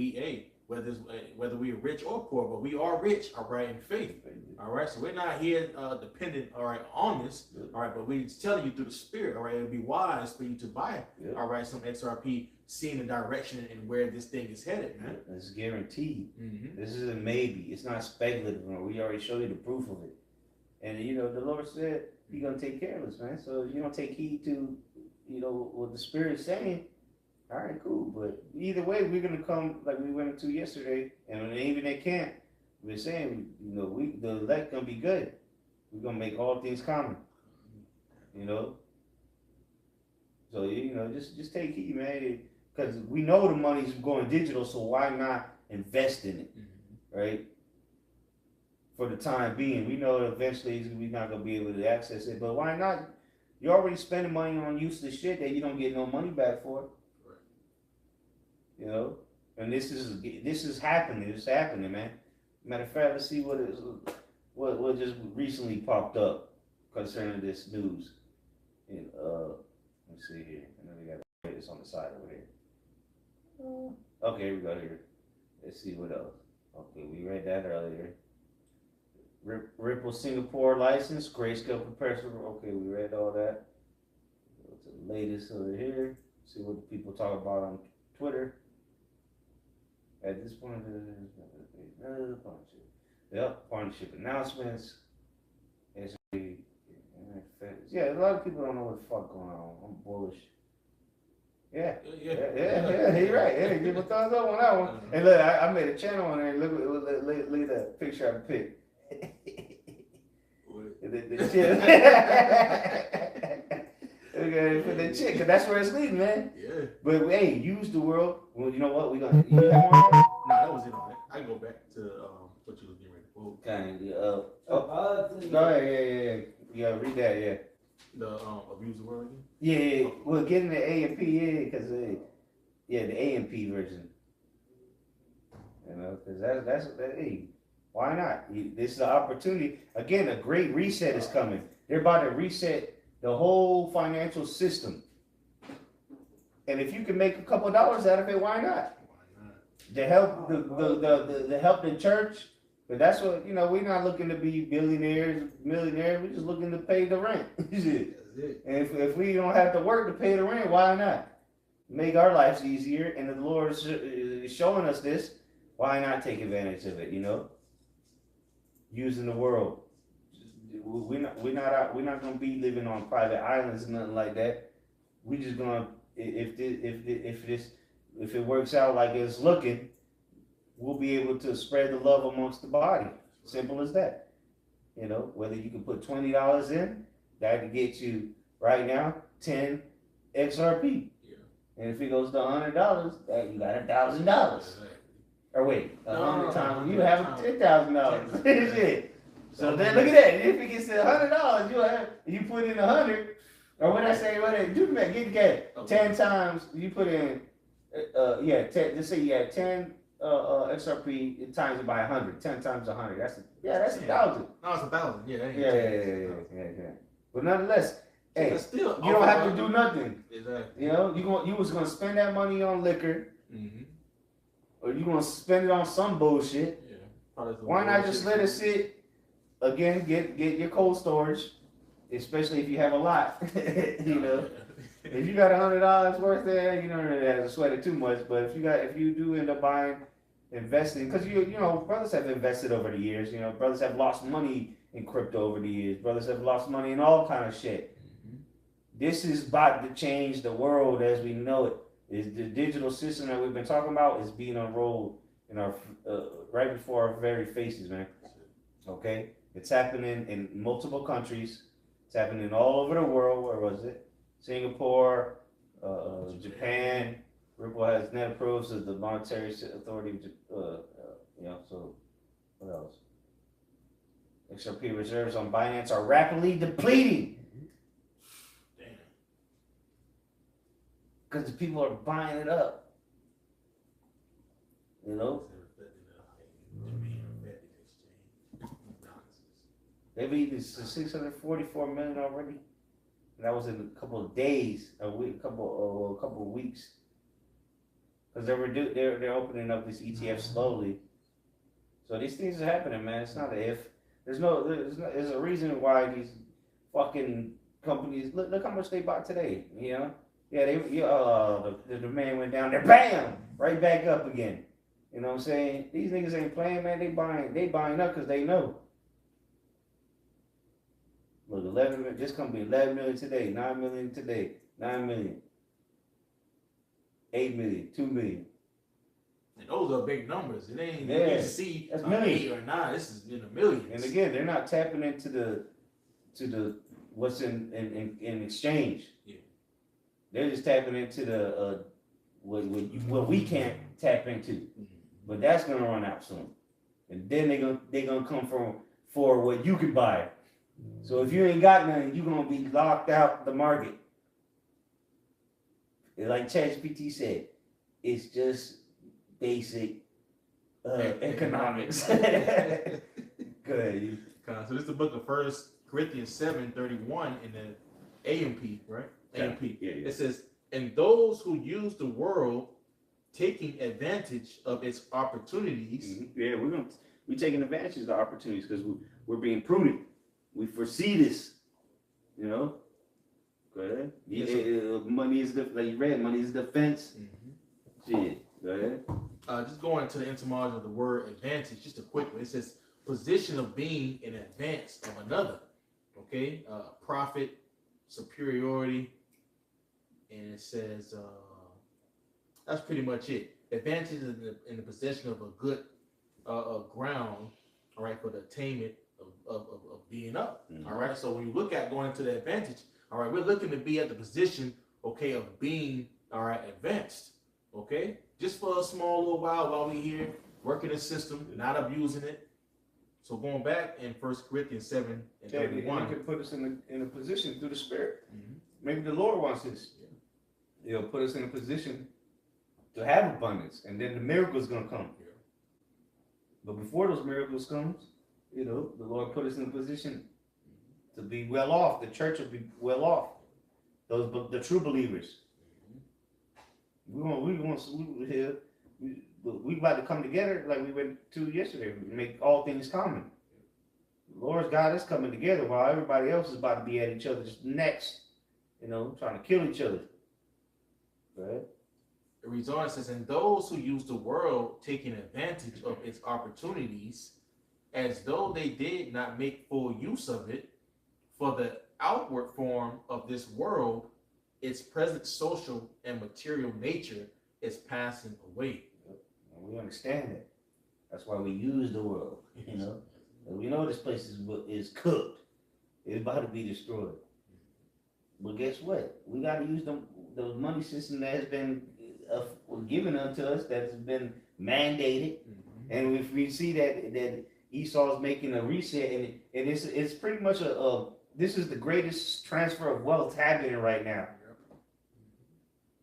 whether we are rich or poor, but we are rich, all right, in faith. All right, so we're not here dependent, all right, on this, all right, but we're just telling you through the Spirit, all right, it would be wise for you to buy, all right, some XRP, seeing the direction and where this thing is headed, man. It's guaranteed. This isn't maybe. It's not speculative. We already showed you the proof of it. And the Lord said He's gonna take care of us, man. So you don't take heed to, what the Spirit's saying. All right, cool. But either way, we're gonna come like we went into yesterday, and even they can't. We're saying, the elect gonna be good. We're gonna make all things common. So just take heed, man, because we know the money's going digital. So why not invest in it, right? For the time being, we know that eventually we're not gonna be able to access it, but why not? You're already spending money on useless shit that you don't get no money back for. And this is happening. It's happening, man. Matter of fact, let's see what just recently popped up concerning this news. And let's see here. And then we got this on the side over here. Okay, here we go here. Let's see what else. Okay, we read that earlier. Ripple Singapore license, grayscale comparison. Okay, we read all that. Go to the latest over here. See what the people talk about on Twitter. At this point, partnership announcements. Yeah, a lot of people don't know what the fuck going on. I'm bullish. Yeah. Yeah. You're right. Yeah, give a thumbs up on that one. And look, I made a channel on there. And look at that picture I picked. the chick. Okay, for the chick, cause that's where it's leading, man. Yeah. But hey, use the world. Well, you know what? We gonna. You have more? No, that was it on it. I can go back to what you was getting ready to quote. Okay. Go ahead. Yeah. Read that. Yeah. The abuse the world again. Yeah. Well, getting the A and P. Yeah, cause the A and P version. You know, cause that's hey, why not? This is an opportunity. Again, a great reset is coming. They're about to reset the whole financial system. And if you can make a couple dollars out of it, why not? To help the help the church, but that's what we're not looking to be billionaires, millionaires. We're just looking to pay the rent. That's it. And if we don't have to work to pay the rent, why not? Make our lives easier. And the Lord is showing us this. Why not take advantage of it? Using the world. We're not gonna be living on private islands and nothing like that. We just gonna if it works out like it's looking, we'll be able to spread the love amongst the body. Simple as that. Whether you can put $20 in, that can get you right now 10 XRP. Yeah. And if it goes to $100, that you got $1,000. Or wait, 100 times you have $10,000. So then look at that. If it gets to $100, you put in 100, or what I say, get 10 times you put in, 10. Just say you have 10 XRP times it by 100. 10 times 100. That's 1,000. No, it's 1,000. Yeah. But nonetheless, hey, still, you don't have to do nothing. Exactly. You was gonna spend that money on liquor, or you gonna spend it on some bullshit. Yeah. Why not just let it sit? Again, get your cold storage, especially if you have a lot. If you got $100 worth there, you don't really have to sweat it too much. But if you do end up investing, because brothers have invested over the years. Brothers have lost money in crypto over the years. Brothers have lost money in all kind of shit. This is about to change the world as we know it. Is the digital system that we've been talking about is being unrolled in our right before our very faces, man. Okay. It's happening in multiple countries. It's happening all over the world. Where was it? Singapore, Japan. Ripple has net approves of the Monetary Authority. So what else? XRP reserves on Binance are rapidly depleting. Damn. Because the people are buying it up. They've eaten 644 million already. And that was in a couple of days, a couple of weeks. Because they're opening up this ETF slowly. So these things are happening, man. It's not a if. There's a reason why these fucking companies look how much they bought today. Yeah, the demand went down there, bam, right back up again. You know what I'm saying? These niggas ain't playing, man. They buying up because they know. Look, 11 million, this company 11 million today, 9 million today, 9 million, 8 million, 2 million. And those are big numbers. It ain't you can see that's millions 8 or 9. This is in the millions. And again, they're not tapping into the what's in exchange. Yeah. They're just tapping into the what we can't tap into. Mm-hmm. But that's gonna run out soon. And then they're gonna come for what you can buy. So if you ain't got nothing, you're gonna be locked out the market. Like ChatGPT said, it's just basic economics. Go ahead. So this is the book of 1 Corinthians 7:31 in the AMP, right? AMP. Yeah. It says, and those who use the world taking advantage of its opportunities. Mm-hmm. Yeah, we're taking advantage of the opportunities because we're being prudent. We foresee this, Go ahead. Yes, money is like you read. Money is defense. Mm-hmm. Shit. Go ahead. Just going to the etymology of the word advantage, just a quick one. It says position of being in advance of another. Okay. Profit, superiority, and it says that's pretty much it. Advantage in the possession of a good ground, all right, for the attainment of being up. All right. So when you look at going into the advantage, all right, we're looking to be at the position, okay, of being, all right, advanced. Okay, just for a small little while we're here working the system, not abusing it. So going back in 1 Corinthians 7 and 31, it can put us in a position through the Spirit. Maybe the Lord wants this. He'll put us in a position to have abundance, and then the miracle's gonna come. But before those miracles comes, the Lord put us in a position to be well off. The church will be well off. The true believers. We about to come together like we went to yesterday. We make all things common. The Lord's got us coming together while everybody else is about to be at each other's necks, trying to kill each other. Right? the result says, and those who use the world taking advantage of its opportunities, as though they did not make full use of it, for the outward form of this world, its present social and material nature is passing away. We understand that. That's why we use the world. We know this place is cooked. It's about to be destroyed. But guess what? We got to use the money system that has been given unto us, that's been mandated. And if we see that Esau is making a reset, and it's pretty much this is the greatest transfer of wealth happening right now.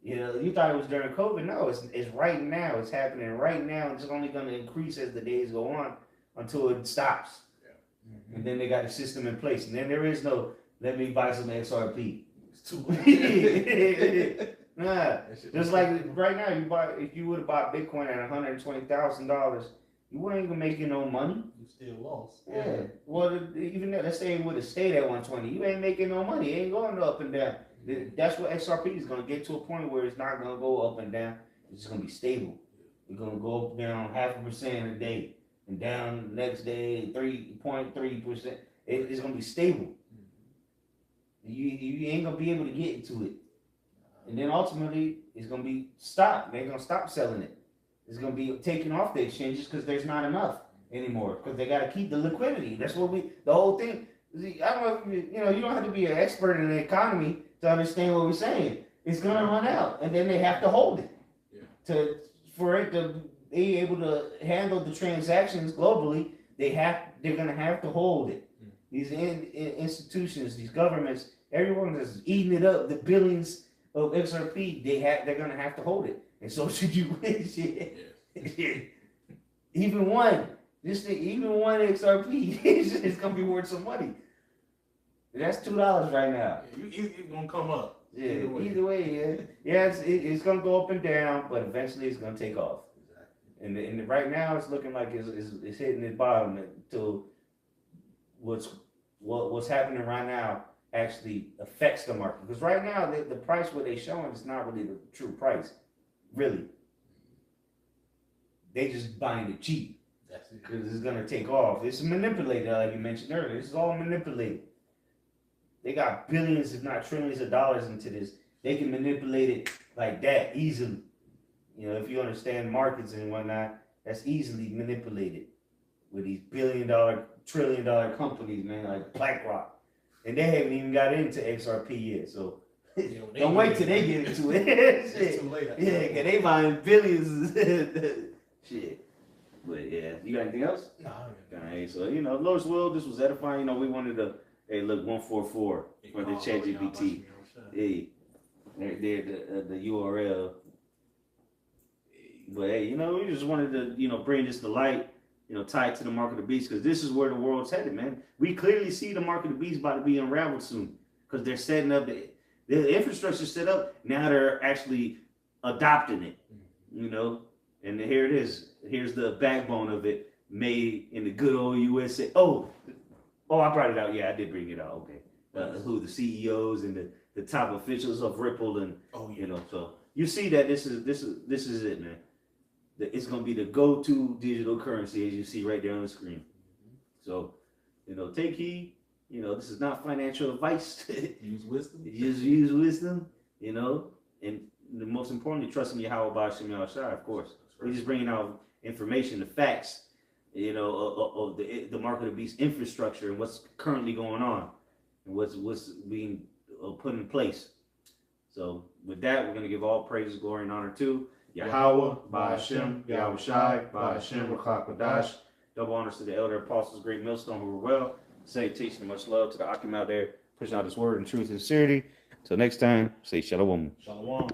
You thought it was during COVID. No, it's right now. It's happening right now. It's only going to increase as the days go on until it stops. And then they got a system in place. And then there is no, let me buy some XRP. It's too Nah, just like right now, if you would have bought Bitcoin at $120,000, you weren't even making no money. You still lost. Yeah. Well, even though, let's say it would have stayed at 120, you ain't making no money. It ain't going up and down. That's what XRP is going to get to a point where it's not going to go up and down. It's going to be stable. It's going to go up and down 0.5% a day, and down the next day 3.3%. It's going to be stable. You ain't going to be able to get into it. And then ultimately, it's going to be stopped. They're going to stop selling it. It's going to be taken off the exchanges because there's not enough anymore. Because they got to keep the liquidity. That's what the whole thing. I don't know if you don't have to be an expert in the economy to understand what we're saying. It's going to run out, and then they have to hold it. For it to be able to handle the transactions globally, they're going to have to hold it. These institutions, these governments, everyone that's eating it up, the billions of XRP, they're going to have to hold it. And so should you wish it. Even one XRP is going to be worth some money. That's $2 right now. It's going to come up. Yeah, either way, yeah. It's going to go up and down, but eventually it's going to take off. Exactly. And right now it's looking like it's hitting its bottom until what's happening right now actually affects the market. Because right now the price what they're showing is not really the true price. Really. They just buying it cheap. That's it. Because it's going to take off. It's manipulated, like you mentioned earlier. This is all manipulated. They got billions, if not trillions of dollars into this. They can manipulate it like that easily. If you understand markets and whatnot, that's easily manipulated with these billion-dollar, trillion-dollar companies, man, like BlackRock. And they haven't even got into XRP yet, so don't wait till they get into it. It's too late. Yeah, because they buying billions. Shit. But yeah, you got anything else? No. Alright, so Lord's will, this was edifying. We wanted to, hey, look, 144 for the ChatGPT. Hey, there, the URL. But hey, we just wanted to, bring this to light, tie it to the mark of the beast, because this is where the world's headed, man. We clearly see the mark of the beast about to be unraveled soon, because they're setting up the infrastructure set up. Now they're actually adopting it, and here it is. Here's the backbone of it, made in the good old USA. Oh, I brought it out. Yeah, I did bring it out. Okay. Who the CEOs and the top officials of Ripple and so you see that this is it, man. It's gonna be the go-to digital currency, as you see right there on the screen. So, take heed, You know, this is not financial advice. Use wisdom. Just use wisdom, you know, and the most importantly, trusting Yahweh Ba'Shem Yahushua, of course. We're just bringing out information, the facts, you know, of the mark of the beast infrastructure and what's currently going on and what's being put in place. So with that, we're going to give all praise, glory, and honor to Yahweh, Ba'Shem, Yahushai, Ba'Shem, Ruach HaKodesh. Double honors to the elder apostles, great millstone who were well. Say, teaching, much love to the Akim out there, pushing out this word in truth and sincerity. Until next time, say shalom. Shalom.